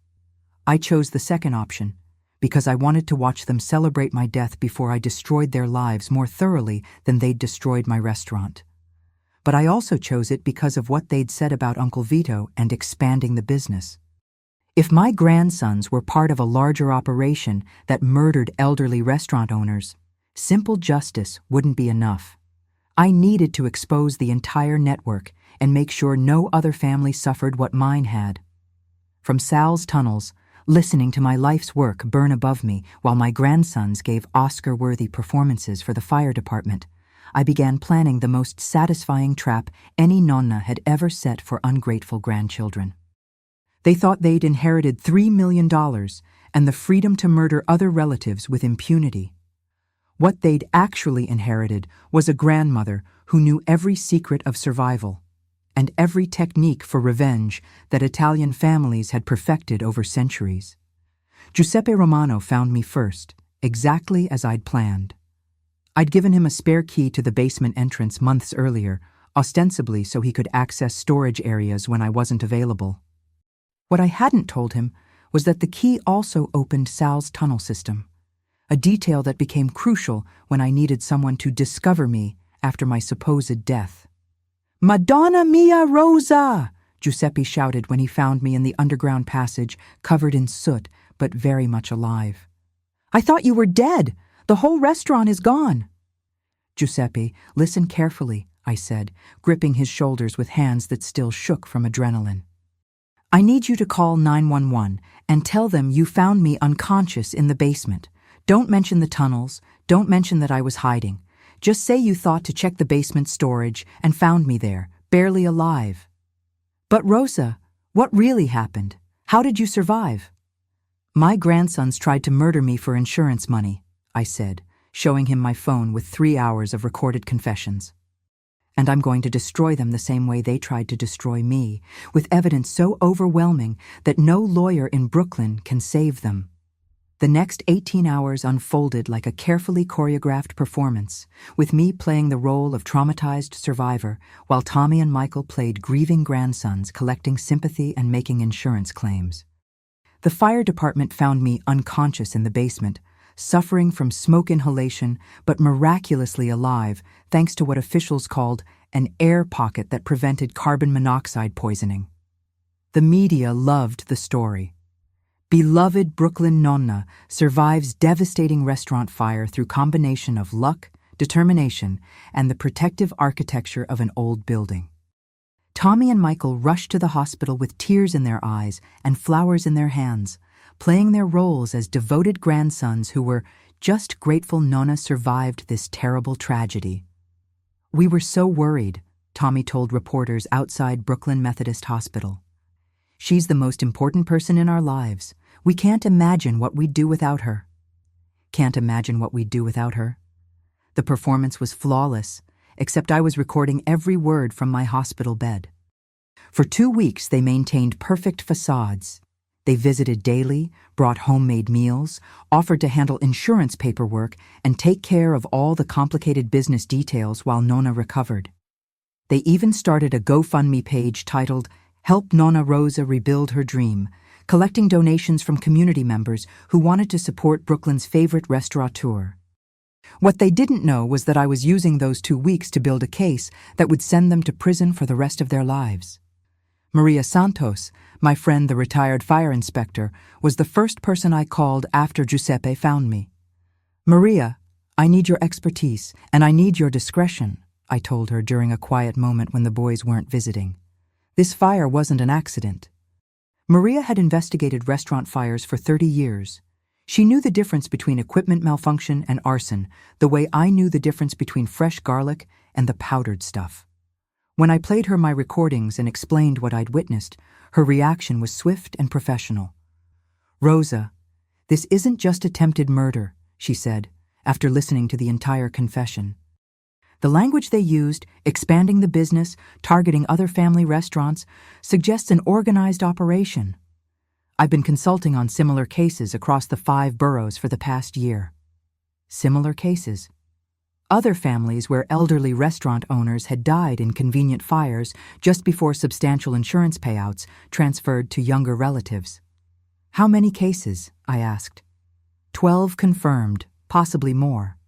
[SPEAKER 1] I chose the second option because I wanted to watch them celebrate my death before I destroyed their lives more thoroughly than they'd destroyed my restaurant. But I also chose it because of what they'd said about Uncle Vito and expanding the business. If my grandsons were part of a larger operation that murdered elderly restaurant owners, simple justice wouldn't be enough. I needed to expose the entire network and make sure no other family suffered what mine had. From Sal's tunnels, listening to my life's work burn above me while my grandsons gave Oscar-worthy performances for the fire department, I began planning the most satisfying trap any nonna had ever set for ungrateful grandchildren. They thought they'd inherited $3 million and the freedom to murder other relatives with impunity. What they'd actually inherited was a grandmother who knew every secret of survival and every technique for revenge that Italian families had perfected over centuries. Giuseppe Romano found me first, exactly as I'd planned. I'd given him a spare key to the basement entrance months earlier, ostensibly so he could access storage areas when I wasn't available. What I hadn't told him was that the key also opened Sal's tunnel system, a detail that became crucial when I needed someone to discover me after my supposed death. "Madonna mia Rosa!" Giuseppe shouted when he found me in the underground passage, covered in soot but very much alive. "I thought you were dead! The whole restaurant is gone!" "Giuseppe, listen carefully," I said, gripping his shoulders with hands that still shook from adrenaline. "I need you to call 911 and tell them you found me unconscious in the basement. Don't mention the tunnels, don't mention that I was hiding. Just say you thought to check the basement storage and found me there, barely alive." "But Rosa, what really happened? How did you survive?" "My grandsons tried to murder me for insurance money," I said, showing him my phone with 3 hours of recorded confessions. "And I'm going to destroy them the same way they tried to destroy me, with evidence so overwhelming that no lawyer in Brooklyn can save them." The next 18 hours unfolded like a carefully choreographed performance, with me playing the role of traumatized survivor, while Tommy and Michael played grieving grandsons collecting sympathy and making insurance claims. The fire department found me unconscious in the basement, suffering from smoke inhalation, but miraculously alive thanks to what officials called an air pocket that prevented carbon monoxide poisoning. The media loved the story. Beloved Brooklyn nonna survives devastating restaurant fire through combination of luck, determination, and the protective architecture of an old building. Tommy and Michael rushed to the hospital with tears in their eyes and flowers in their hands, playing their roles as devoted grandsons who were just grateful Nonna survived this terrible tragedy. "We were so worried," Tommy told reporters outside Brooklyn Methodist Hospital. "She's the most important person in our lives. We can't imagine what we'd do without her." Can't imagine what we'd do without her. The performance was flawless, except I was recording every word from my hospital bed. For 2 weeks, they maintained perfect facades. They visited daily, brought homemade meals, offered to handle insurance paperwork, and take care of all the complicated business details while Nonna recovered. They even started a GoFundMe page titled "Help Nonna Rosa Rebuild Her Dream," collecting donations from community members who wanted to support Brooklyn's favorite restaurateur. What they didn't know was that I was using those 2 weeks to build a case that would send them to prison for the rest of their lives. Maria Santos, my friend the retired fire inspector, was the first person I called after Giuseppe found me. "Maria, I need your expertise, and I need your discretion," I told her during a quiet moment when the boys weren't visiting. "This fire wasn't an accident." Maria had investigated restaurant fires for 30 years. She knew the difference between equipment malfunction and arson, the way I knew the difference between fresh garlic and the powdered stuff. When I played her my recordings and explained what I'd witnessed, her reaction was swift and professional. "Rosa, this isn't just attempted murder," she said, after listening to the entire confession. "The language they used, expanding the business, targeting other family restaurants, suggests an organized operation. I've been consulting on similar cases across the 5 boroughs for the past year." "Similar cases?" Other families where elderly restaurant owners had died in convenient fires just before substantial insurance payouts transferred to younger relatives. How many cases? I asked. 12 confirmed, possibly more.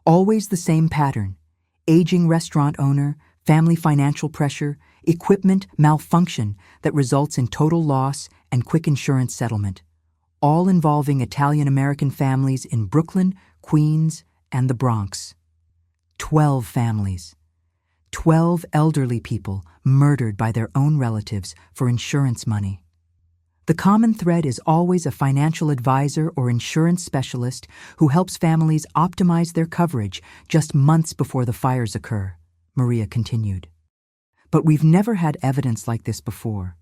[SPEAKER 1] Always the same pattern: aging restaurant owner, family financial pressure, equipment malfunction that results in total loss and quick insurance settlement, all involving Italian-American families in Brooklyn, Queens, and the Bronx. 12 families. 12 elderly people murdered by their own relatives for insurance money. The common thread is always a financial advisor or insurance specialist who helps families optimize their coverage just months before the fires occur, Maria continued. But we've never had evidence like this before.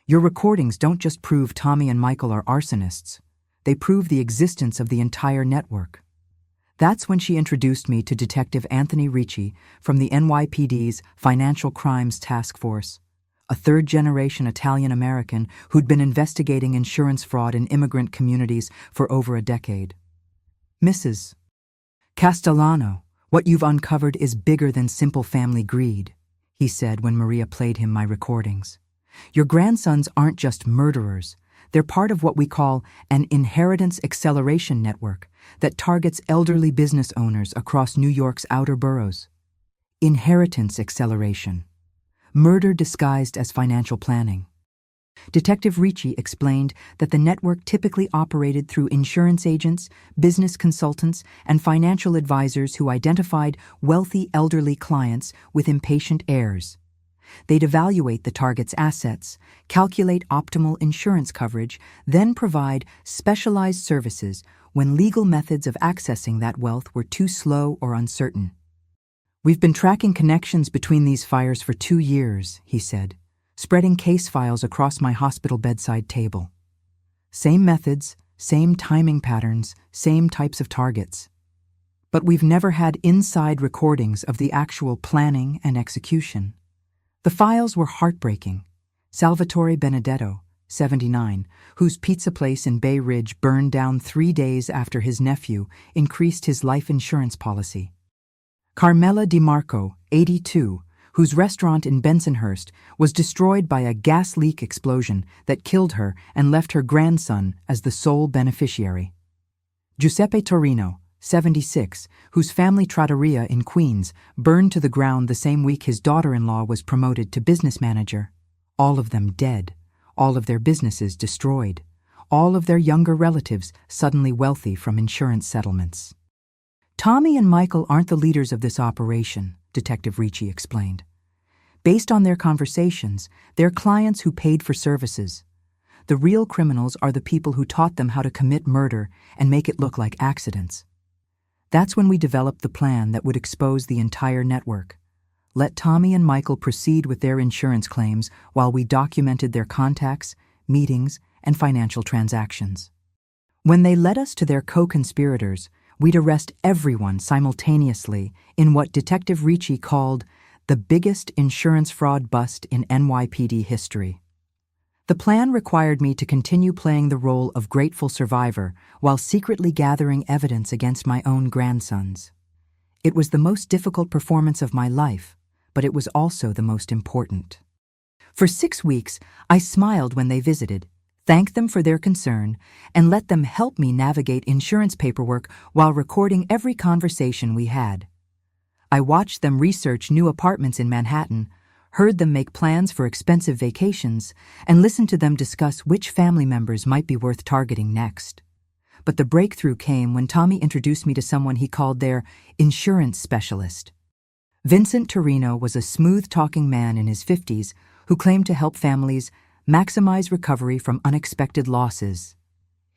[SPEAKER 1] Your recordings don't just prove Tommy and Michael are arsonists. They prove the existence of the entire network. That's when she introduced me to Detective Anthony Ricci from the NYPD's Financial Crimes Task Force, a third-generation Italian-American who'd been investigating insurance fraud in immigrant communities for over a decade. Mrs. Castellano, what you've uncovered is bigger than simple family greed, he said when Maria played him my recordings. Your grandsons aren't just murderers. They're part of what we call an inheritance acceleration network that targets elderly business owners across New York's outer boroughs. Inheritance acceleration. Murder disguised as financial planning. Detective Ricci explained that the network typically operated through insurance agents, business consultants, and financial advisors who identified wealthy elderly clients with impatient heirs. They'd evaluate the target's assets, calculate optimal insurance coverage, then provide specialized services when legal methods of accessing that wealth were too slow or uncertain. We've been tracking connections between these fires for 2 years, he said, spreading case files across my hospital bedside table. Same methods, same timing patterns, same types of targets. But we've never had inside recordings of the actual planning and execution. The files were heartbreaking. Salvatore Benedetto, 79, whose pizza place in Bay Ridge burned down 3 days after his nephew increased his life insurance policy. Carmela DiMarco, 82, whose restaurant in Bensonhurst was destroyed by a gas leak explosion that killed her and left her grandson as the sole beneficiary. Giuseppe Torino, 76, whose family trattoria in Queens burned to the ground the same week his daughter-in-law was promoted to business manager. All of them dead, all of their businesses destroyed, all of their younger relatives suddenly wealthy from insurance settlements. Tommy and Michael aren't the leaders of this operation, Detective Ricci explained. Based on their conversations, they're clients who paid for services. The real criminals are the people who taught them how to commit murder and make it look like accidents. That's when we developed the plan that would expose the entire network. Let Tommy and Michael proceed with their insurance claims while we documented their contacts, meetings, and financial transactions. When they led us to their co-conspirators, we'd arrest everyone simultaneously in what Detective Ricci called the biggest insurance fraud bust in NYPD history. The plan required me to continue playing the role of grateful survivor while secretly gathering evidence against my own grandsons. It was the most difficult performance of my life, but it was also the most important. For 6 weeks, I smiled when they visited, thanked them for their concern, and let them help me navigate insurance paperwork while recording every conversation we had. I watched them research new apartments in Manhattan, heard them make plans for expensive vacations, and listened to them discuss which family members might be worth targeting next. But the breakthrough came when Tommy introduced me to someone he called their insurance specialist. Vincent Torino was a smooth-talking man in his 50s who claimed to help families maximize recovery from unexpected losses.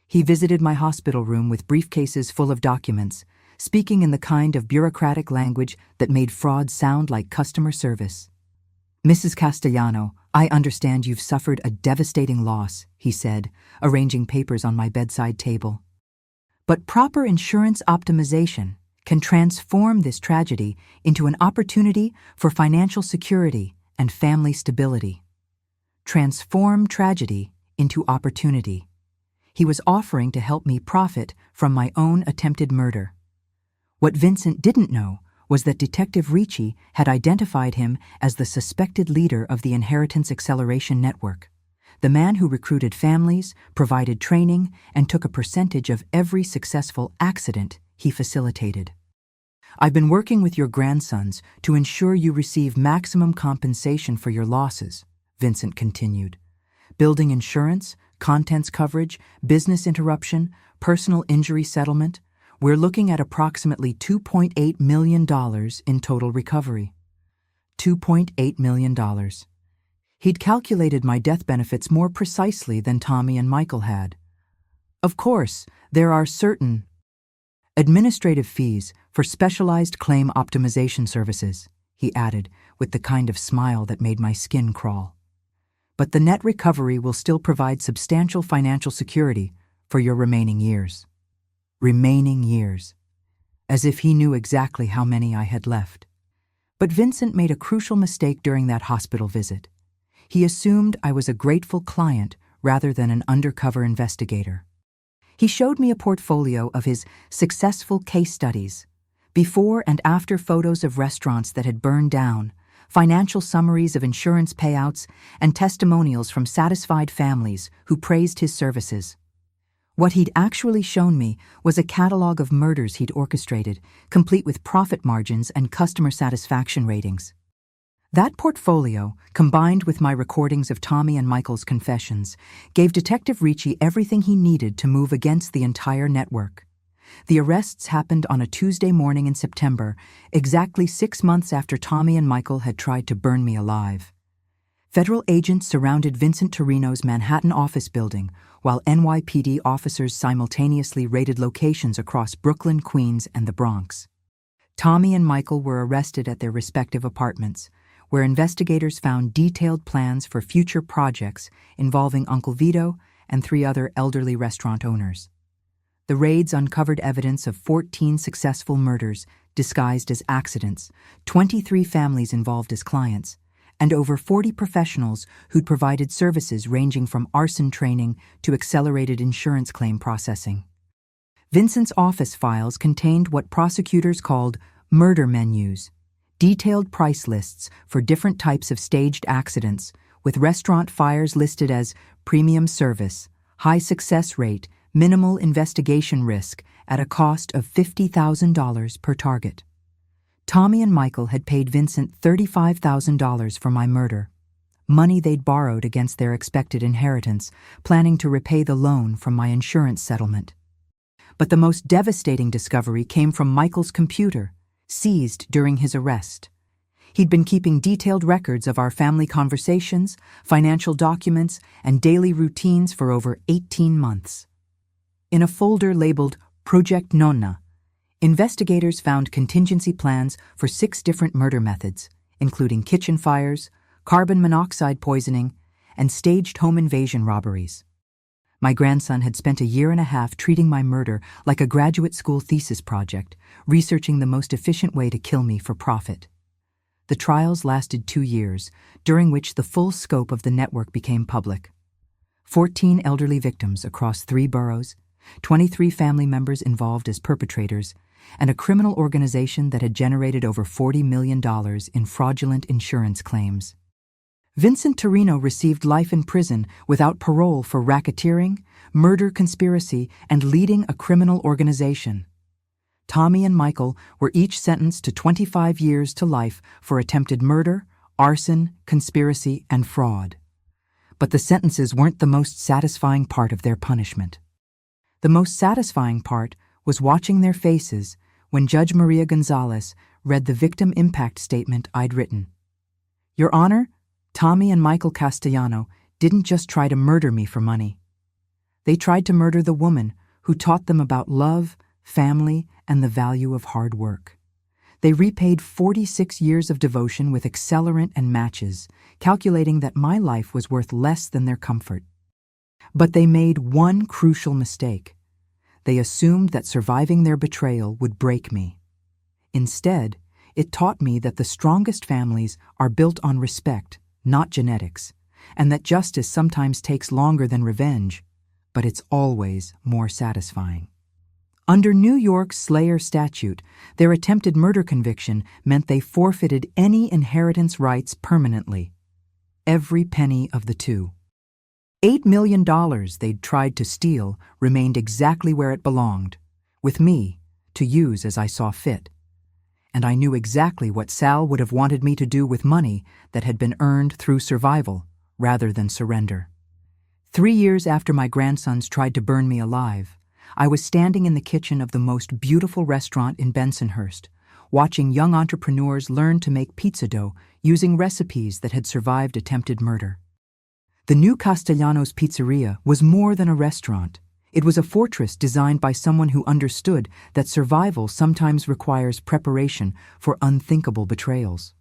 [SPEAKER 1] He visited my hospital room with briefcases full of documents, speaking in the kind of bureaucratic language that made fraud sound like customer service. Mrs. Castellano, I understand you've suffered a devastating loss, he said, arranging papers on my bedside table. But proper insurance optimization can transform this tragedy into an opportunity for financial security and family stability. Transform tragedy into opportunity. He was offering to help me profit from my own attempted murder. What Vincent didn't know was that Detective Ricci had identified him as the suspected leader of the Inheritance Acceleration Network, the man who recruited families, provided training, and took a percentage of every successful accident he facilitated. "I've been working with your grandsons to ensure you receive maximum compensation for your losses," Vincent continued. "Building insurance, contents coverage, business interruption, personal injury settlement. We're looking at approximately $2.8 million in total recovery." $2.8 million. He'd calculated my death benefits more precisely than Tommy and Michael had. "Of course, there are certain administrative fees for specialized claim optimization services," he added with the kind of smile that made my skin crawl. "But the net recovery will still provide substantial financial security for your remaining years." Remaining years. As if he knew exactly how many I had left. But Vincent made a crucial mistake during that hospital visit. He assumed I was a grateful client rather than an undercover investigator. He showed me a portfolio of his successful case studies, before and after photos of restaurants that had burned down, financial summaries of insurance payouts, and testimonials from satisfied families who praised his services. What he'd actually shown me was a catalog of murders he'd orchestrated, complete with profit margins and customer satisfaction ratings. That portfolio, combined with my recordings of Tommy and Michael's confessions, gave Detective Ricci everything he needed to move against the entire network. The arrests happened on a Tuesday morning in September, exactly 6 months after Tommy and Michael had tried to burn me alive. Federal agents surrounded Vincent Torino's Manhattan office building, while NYPD officers simultaneously raided locations across Brooklyn, Queens, and the Bronx. Tommy and Michael were arrested at their respective apartments, where investigators found detailed plans for future projects involving Uncle Vito and 3 other elderly restaurant owners. The raids uncovered evidence of 14 successful murders disguised as accidents, 23 families involved as clients, and over 40 professionals who'd provided services ranging from arson training to accelerated insurance claim processing. Vincent's office files contained what prosecutors called murder menus, detailed price lists for different types of staged accidents, with restaurant fires listed as premium service, high success rate, minimal investigation risk at a cost of $50,000 per target. Tommy and Michael had paid Vincent $35,000 for my murder, money they'd borrowed against their expected inheritance, planning to repay the loan from my insurance settlement. But the most devastating discovery came from Michael's computer, seized during his arrest. He'd been keeping detailed records of our family conversations, financial documents, and daily routines for over 18 months. In a folder labeled Project Nonna, investigators found contingency plans for 6 different murder methods, including kitchen fires, carbon monoxide poisoning, and staged home invasion robberies. My grandson had spent a year and a half treating my murder like a graduate school thesis project, researching the most efficient way to kill me for profit. The trials lasted 2 years, during which the full scope of the network became public. 14 elderly victims across 3 boroughs, 23 family members involved as perpetrators, and a criminal organization that had generated over $40 million in fraudulent insurance claims. Vincent Torino received life in prison without parole for racketeering, murder conspiracy, and leading a criminal organization. Tommy and Michael were each sentenced to 25 years to life for attempted murder, arson, conspiracy, and fraud. But the sentences weren't the most satisfying part of their punishment. The most satisfying part was watching their faces when Judge Maria Gonzalez read the victim impact statement I'd written. "Your Honor, Tommy and Michael Castellano didn't just try to murder me for money. They tried to murder the woman who taught them about love, family, and the value of hard work. They repaid 46 years of devotion with accelerant and matches, calculating that my life was worth less than their comfort. But they made one crucial mistake. They assumed that surviving their betrayal would break me. Instead, it taught me that the strongest families are built on respect, not genetics, and that justice sometimes takes longer than revenge, but it's always more satisfying." Under New York's Slayer statute, their attempted murder conviction meant they forfeited any inheritance rights permanently. Every penny of the two. $8 million they'd tried to steal remained exactly where it belonged, with me, to use as I saw fit. And I knew exactly what Sal would have wanted me to do with money that had been earned through survival rather than surrender. 3 years after my grandsons tried to burn me alive, I was standing in the kitchen of the most beautiful restaurant in Bensonhurst, watching young entrepreneurs learn to make pizza dough using recipes that had survived attempted murder. The new Castellano's pizzeria was more than a restaurant. It was a fortress designed by someone who understood that survival sometimes requires preparation for unthinkable betrayals.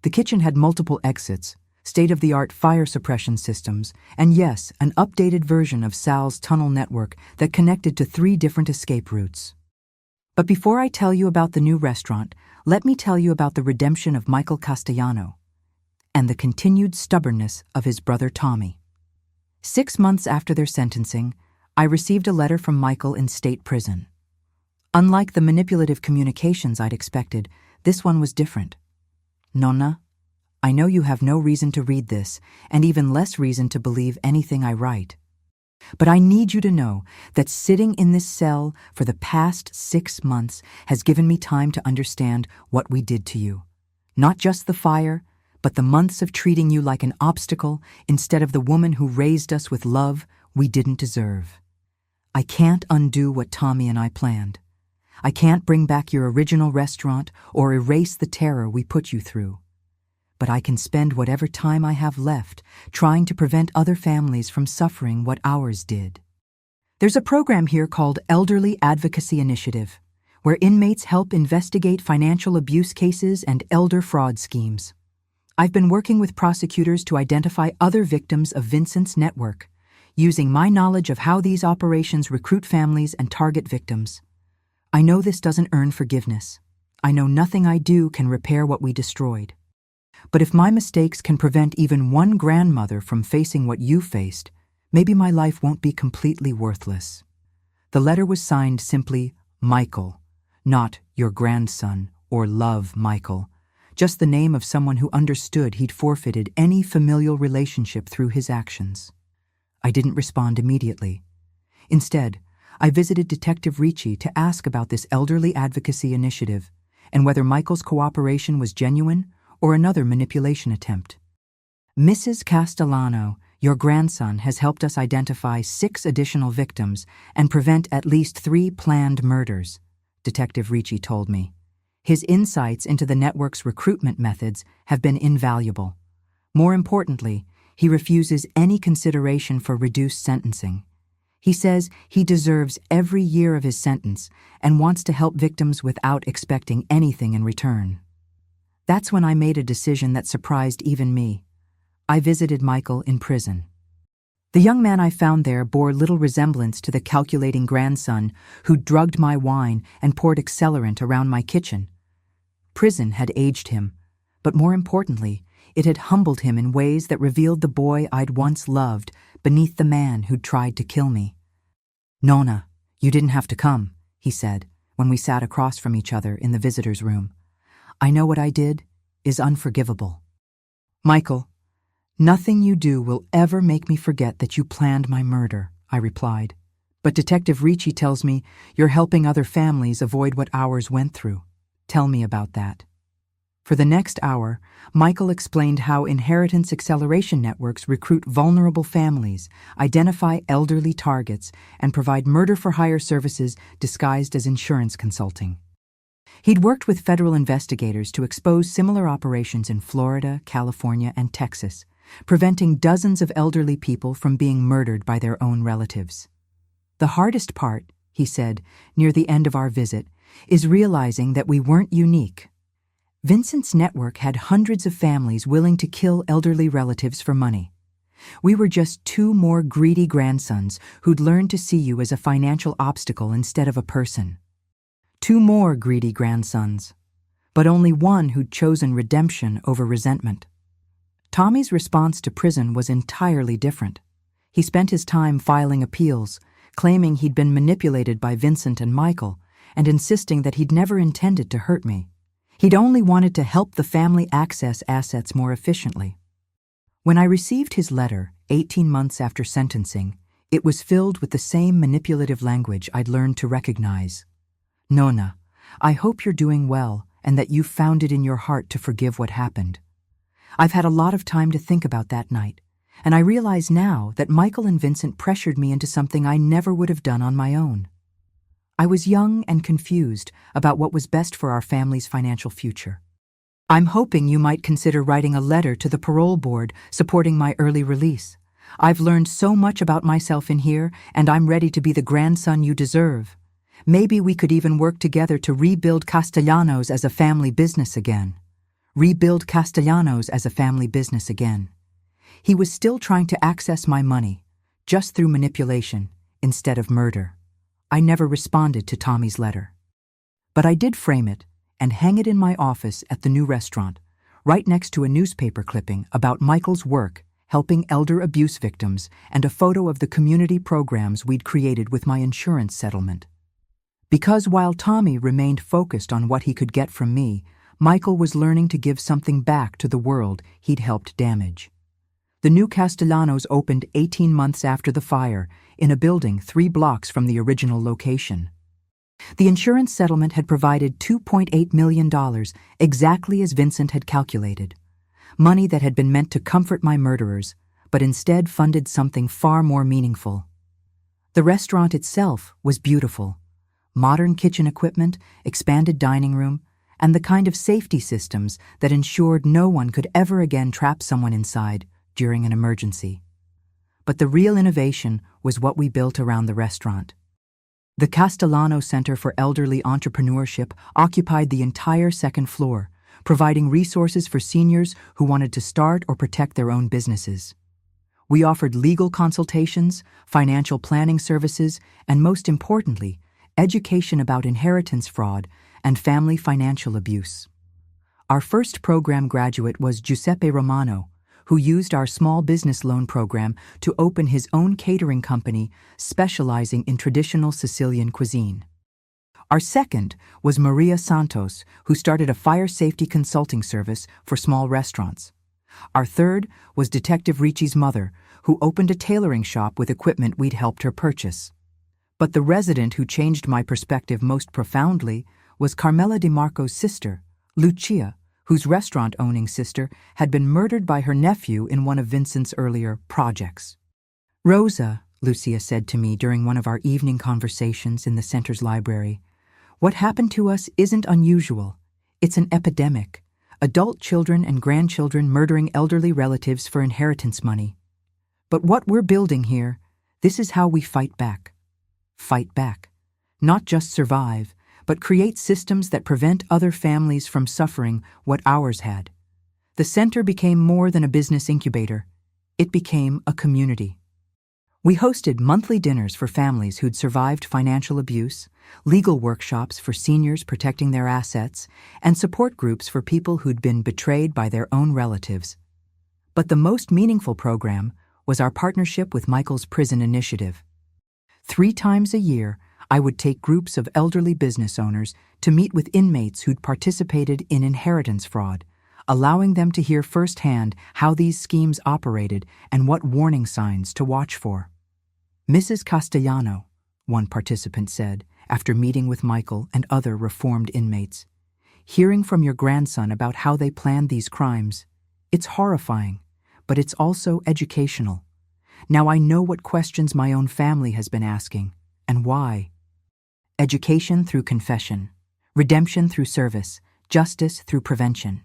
[SPEAKER 1] The kitchen had multiple exits, state-of-the-art fire suppression systems, and yes, an updated version of Sal's tunnel network that connected to 3 different escape routes. But before I tell you about the new restaurant, let me tell you about the redemption of Michael Castellano and the continued stubbornness of his brother Tommy. 6 months after their sentencing, I received a letter from Michael in state prison. Unlike the manipulative communications I'd expected, this one was different. Nonna, I know you have no reason to read this, and even less reason to believe anything I write. But I need you to know that sitting in this cell for the past 6 months has given me time to understand what we did to you. Not just the fire, but the months of treating you like an obstacle instead of the woman who raised us with love we didn't deserve. I can't undo what Tommy and I planned. I can't bring back your original restaurant or erase the terror we put you through. But I can spend whatever time I have left trying to prevent other families from suffering what ours did. There's a program here called Elderly Advocacy Initiative, where inmates help investigate financial abuse cases and elder fraud schemes. I've been working with prosecutors to identify other victims of Vincent's network, using my knowledge of how these operations recruit families and target victims. I know this doesn't earn forgiveness. I know nothing I do can repair what we destroyed. But if my mistakes can prevent even one grandmother from facing what you faced, maybe my life won't be completely worthless. The letter was signed simply Michael, not your grandson or love Michael, just the name of someone who understood he'd forfeited any familial relationship through his actions. I didn't respond immediately. Instead, I visited Detective Ricci to ask about this elderly advocacy initiative and whether Michael's cooperation was genuine or another manipulation attempt. Mrs. Castellano, your grandson, has helped us identify 6 additional victims and prevent at least 3 planned murders, Detective Ricci told me. His insights into the network's recruitment methods have been invaluable. More importantly, he refuses any consideration for reduced sentencing. He says he deserves every year of his sentence and wants to help victims without expecting anything in return. That's when I made a decision that surprised even me. I visited Michael in prison. The young man I found there bore little resemblance to the calculating grandson who drugged my wine and poured accelerant around my kitchen. Prison had aged him, but more importantly, it had humbled him in ways that revealed the boy I'd once loved beneath the man who'd tried to kill me. "Nonna, you didn't have to come," he said when we sat across from each other in the visitor's room. "I know what I did is unforgivable." "Michael, nothing you do will ever make me forget that you planned my murder," I replied. "But Detective Ricci tells me you're helping other families avoid what ours went through. Tell me about that." For the next hour, Michael explained how inheritance acceleration networks recruit vulnerable families, identify elderly targets, and provide murder-for-hire services disguised as insurance consulting. He'd worked with federal investigators to expose similar operations in Florida, California, and Texas, preventing dozens of elderly people from being murdered by their own relatives. "The hardest part," he said, near the end of our visit, "is realizing that we weren't unique. Vincent's network had hundreds of families willing to kill elderly relatives for money. We were just 2 more greedy grandsons who'd learned to see you as a financial obstacle instead of a person. 2 more greedy grandsons, but only one who'd chosen redemption over resentment." Tommy's response to prison was entirely different. He spent his time filing appeals, claiming he'd been manipulated by Vincent and Michael and insisting that he'd never intended to hurt me. He'd only wanted to help the family access assets more efficiently. When I received his letter 18 months after sentencing, it was filled with the same manipulative language I'd learned to recognize. Nonna, I hope you're doing well and that you've found it in your heart to forgive what happened. I've had a lot of time to think about that night, and I realize now that Michael and Vincent pressured me into something I never would have done on my own. I was young and confused about what was best for our family's financial future. I'm hoping you might consider writing a letter to the parole board supporting my early release. I've learned so much about myself in here, and I'm ready to be the grandson you deserve. Maybe we could even work together to rebuild Castellanos as a family business again. Rebuild Castellanos as a family business again. He was still trying to access my money, just through manipulation, instead of murder. I never responded to Tommy's letter. But I did frame it and hang it in my office at the new restaurant, right next to a newspaper clipping about Michael's work helping elder abuse victims and a photo of the community programs we'd created with my insurance settlement. Because while Tommy remained focused on what he could get from me, Michael was learning to give something back to the world he'd helped damage. The new Castellanos opened 18 months after the fire in a building 3 blocks from the original location. The insurance settlement had provided $2.8 million, exactly as Vincent had calculated. Money that had been meant to comfort my murderers, but instead funded something far more meaningful. The restaurant itself was beautiful. Modern kitchen equipment, expanded dining room, and the kind of safety systems that ensured no one could ever again trap someone inside during an emergency. But the real innovation was what we built around the restaurant. The Castellano Center for Elderly Entrepreneurship occupied the entire second floor, providing resources for seniors who wanted to start or protect their own businesses. We offered legal consultations, financial planning services, and most importantly, education about inheritance fraud and family financial abuse. Our first program graduate was Giuseppe Romano, who used our small business loan program to open his own catering company specializing in traditional Sicilian cuisine. Our second was Maria Santos, who started a fire safety consulting service for small restaurants. Our third was Detective Ricci's mother, who opened a tailoring shop with equipment we'd helped her purchase. But the resident who changed my perspective most profoundly was Carmela DiMarco's sister, Lucia, whose restaurant-owning sister had been murdered by her nephew in one of Vincent's earlier projects. "Rosa," Lucia said to me during one of our evening conversations in the center's library, "what happened to us isn't unusual. It's an epidemic. Adult children and grandchildren murdering elderly relatives for inheritance money. But what we're building here, this is how we fight back. Fight back. Not just survive, but create systems that prevent other families from suffering what ours had." The center became more than a business incubator. It became a community. We hosted monthly dinners for families who'd survived financial abuse, legal workshops for seniors protecting their assets, and support groups for people who'd been betrayed by their own relatives. But the most meaningful program was our partnership with Michael's Prison Initiative. 3 times a year, I would take groups of elderly business owners to meet with inmates who'd participated in inheritance fraud, allowing them to hear firsthand how these schemes operated and what warning signs to watch for. "Mrs. Castellano," one participant said, after meeting with Michael and other reformed inmates, "hearing from your grandson about how they planned these crimes, it's horrifying, but it's also educational. Now I know what questions my own family has been asking, and why. Education through confession, redemption through service, justice through prevention."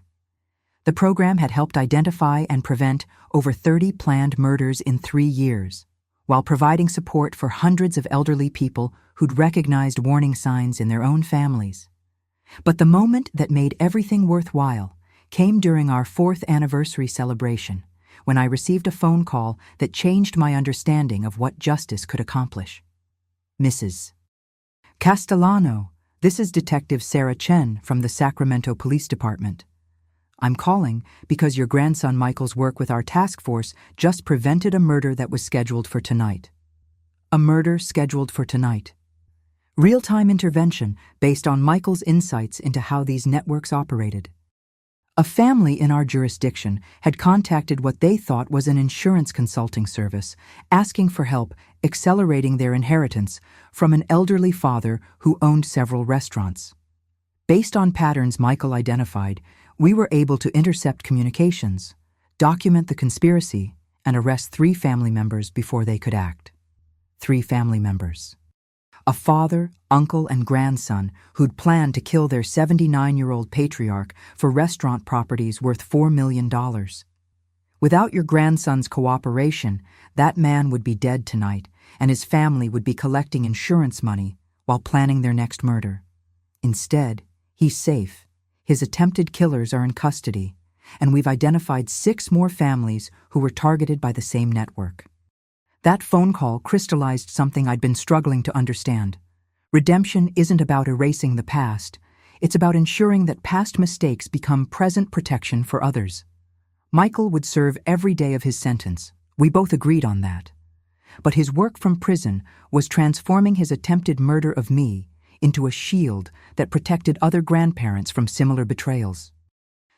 [SPEAKER 1] The program had helped identify and prevent over 30 planned murders in 3 years, while providing support for hundreds of elderly people who'd recognized warning signs in their own families. But the moment that made everything worthwhile came during our 4th anniversary celebration, when I received a phone call that changed my understanding of what justice could accomplish. "Mrs. Castellano, this is Detective Sarah Chen from the Sacramento Police Department. I'm calling because your grandson Michael's work with our task force just prevented a murder that was scheduled for tonight." A murder scheduled for tonight. Real-time intervention based on Michael's insights into how these networks operated. A family in our jurisdiction had contacted what they thought was an insurance consulting service, asking for help accelerating their inheritance from an elderly father who owned several restaurants. Based on patterns Michael identified, we were able to intercept communications, document the conspiracy, and arrest 3 family members before they could act. 3 family members. A father, uncle, and grandson who'd planned to kill their 79-year-old patriarch for restaurant properties worth $4 million. Without your grandson's cooperation, that man would be dead tonight, and his family would be collecting insurance money while planning their next murder. Instead, he's safe. His attempted killers are in custody, and we've identified 6 more families who were targeted by the same network. That phone call crystallized something I'd been struggling to understand. Redemption isn't about erasing the past. It's about ensuring that past mistakes become present protection for others. Michael would serve every day of his sentence. We both agreed on that. But his work from prison was transforming his attempted murder of me into a shield that protected other grandparents from similar betrayals.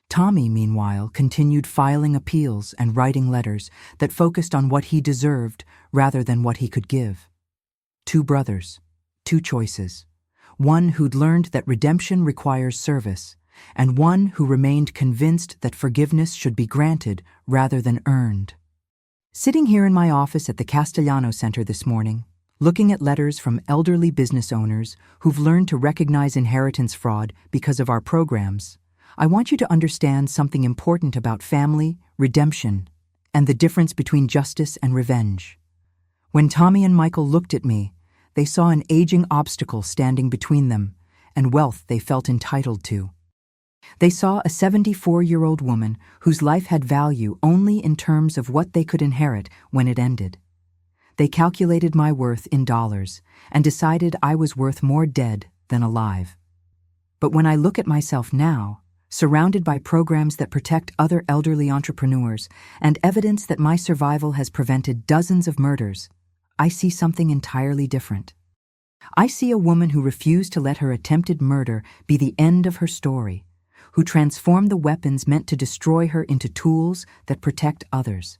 [SPEAKER 1] Tommy, meanwhile, continued filing appeals and writing letters that focused on what he deserved rather than what he could give. 2 brothers, 2 choices. One who'd learned that redemption requires service, and one who remained convinced that forgiveness should be granted rather than earned. Sitting here in my office at the Castellano Center this morning, looking at letters from elderly business owners who've learned to recognize inheritance fraud because of our programs, I want you to understand something important about family, redemption, and the difference between justice and revenge. When Tommy and Michael looked at me, they saw an aging obstacle standing between them and wealth they felt entitled to. They saw a 74-year-old woman whose life had value only in terms of what they could inherit when it ended. They calculated my worth in dollars and decided I was worth more dead than alive. But when I look at myself now, surrounded by programs that protect other elderly entrepreneurs and evidence that my survival has prevented dozens of murders, I see something entirely different. I see a woman who refused to let her attempted murder be the end of her story, who transformed the weapons meant to destroy her into tools that protect others.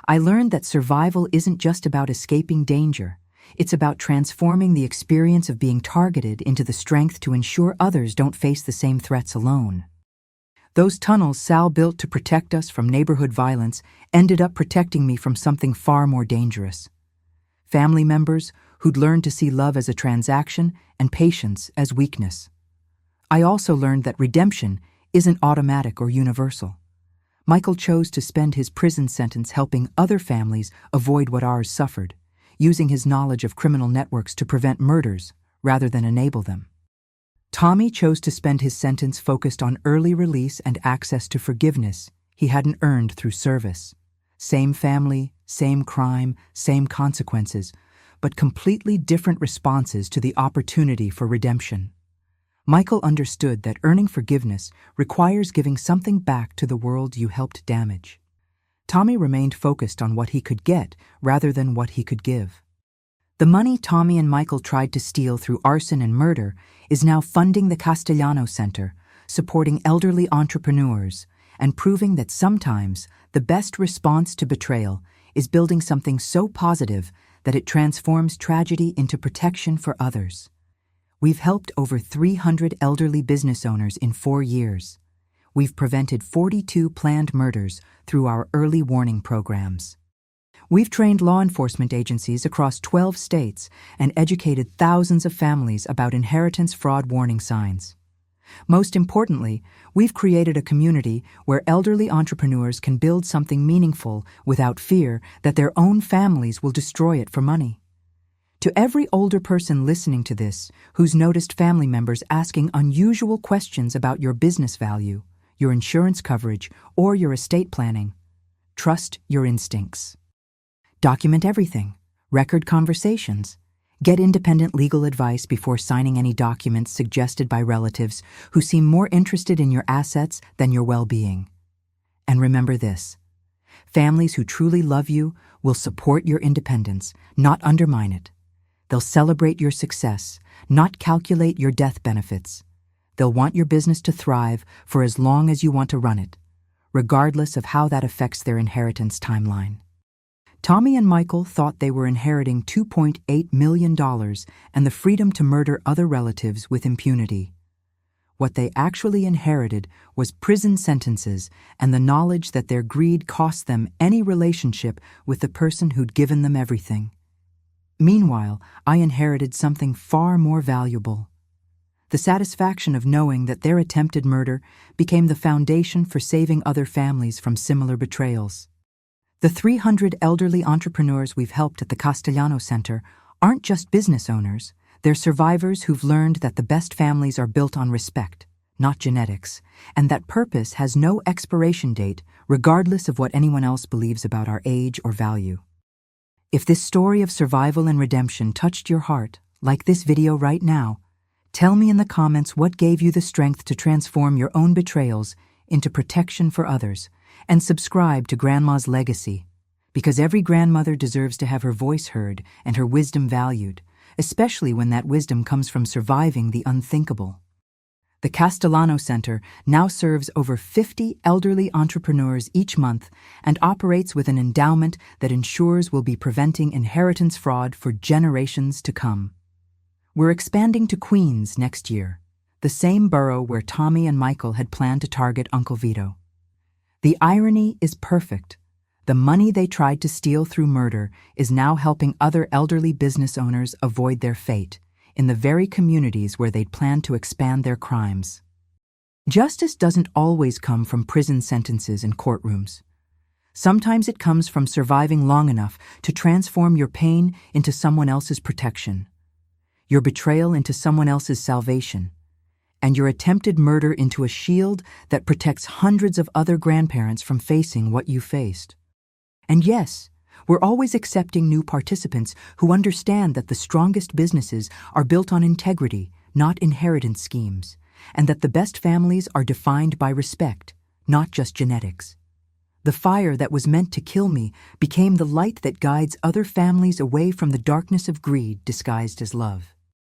[SPEAKER 1] I learned that survival isn't just about escaping danger. It's about transforming the experience of being targeted into the strength to ensure others don't face the same threats alone. Those tunnels Sal built to protect us from neighborhood violence ended up protecting me from something far more dangerous. Family members who'd learned to see love as a transaction and patience as weakness. I also learned that redemption isn't automatic or universal. Michael chose to spend his prison sentence helping other families avoid what ours suffered, using his knowledge of criminal networks to prevent murders rather than enable them. Tommy chose to spend his sentence focused on early release and access to forgiveness he hadn't earned through service. Same family, same crime, same consequences, but completely different responses to the opportunity for redemption. Michael understood that earning forgiveness requires giving something back to the world you helped damage. Tommy remained focused on what he could get rather than what he could give. The money Tommy and Michael tried to steal through arson and murder is now funding the Castellano Center, supporting elderly entrepreneurs, and proving that sometimes the best response to betrayal is building something so positive that it transforms tragedy into protection for others. We've helped over 300 elderly business owners in 4 years. We've prevented 42 planned murders through our early warning programs. We've trained law enforcement agencies across 12 states and educated thousands of families about inheritance fraud warning signs. Most importantly, we've created a community where elderly entrepreneurs can build something meaningful without fear that their own families will destroy it for money. To every older person listening to this who's noticed family members asking unusual questions about your business value, your insurance coverage, or your estate planning, trust your instincts. Document everything. Record conversations. Get independent legal advice before signing any documents suggested by relatives who seem more interested in your assets than your well-being. And remember this: Families who truly love you will support your independence, not undermine it. They'll celebrate your success, not calculate your death benefits. They'll want your business to thrive for as long as you want to run it, regardless of how that affects their inheritance timeline. Tommy and Michael thought they were inheriting $2.8 million and the freedom to murder other relatives with impunity. What they actually inherited was prison sentences and the knowledge that their greed cost them any relationship with the person who'd given them everything. Meanwhile, I inherited something far more valuable. The satisfaction of knowing that their attempted murder became the foundation for saving other families from similar betrayals. The 300 elderly entrepreneurs we've helped at the Castellano Center aren't just business owners. They're survivors who've learned that the best families are built on respect, not genetics, and that purpose has no expiration date, regardless of what anyone else believes about our age or value. If this story of survival and redemption touched your heart, like this video right now, tell me in the comments what gave you the strength to transform your own betrayals into protection for others, and subscribe to Grandma's Legacy, because every grandmother deserves to have her voice heard and her wisdom valued, especially when that wisdom comes from surviving the unthinkable. The Castellano Center now serves over 50 elderly entrepreneurs each month and operates with an endowment that ensures we'll be preventing inheritance fraud for generations to come. We're expanding to Queens next year, the same borough where Tommy and Michael had planned to target Uncle Vito. The irony is perfect. The money they tried to steal through murder is now helping other elderly business owners avoid their fate in the very communities where they'd planned to expand their crimes. Justice doesn't always come from prison sentences and courtrooms. Sometimes it comes from surviving long enough to transform your pain into someone else's protection, your betrayal into someone else's salvation, and your attempted murder into a shield that protects hundreds of other grandparents from facing what you faced. And yes, we're always accepting new participants who understand that the strongest businesses are built on integrity, not inheritance schemes, and that the best families are defined by respect, not just genetics. The fire that was meant to kill me became the light that guides other families away from the darkness of greed disguised as love.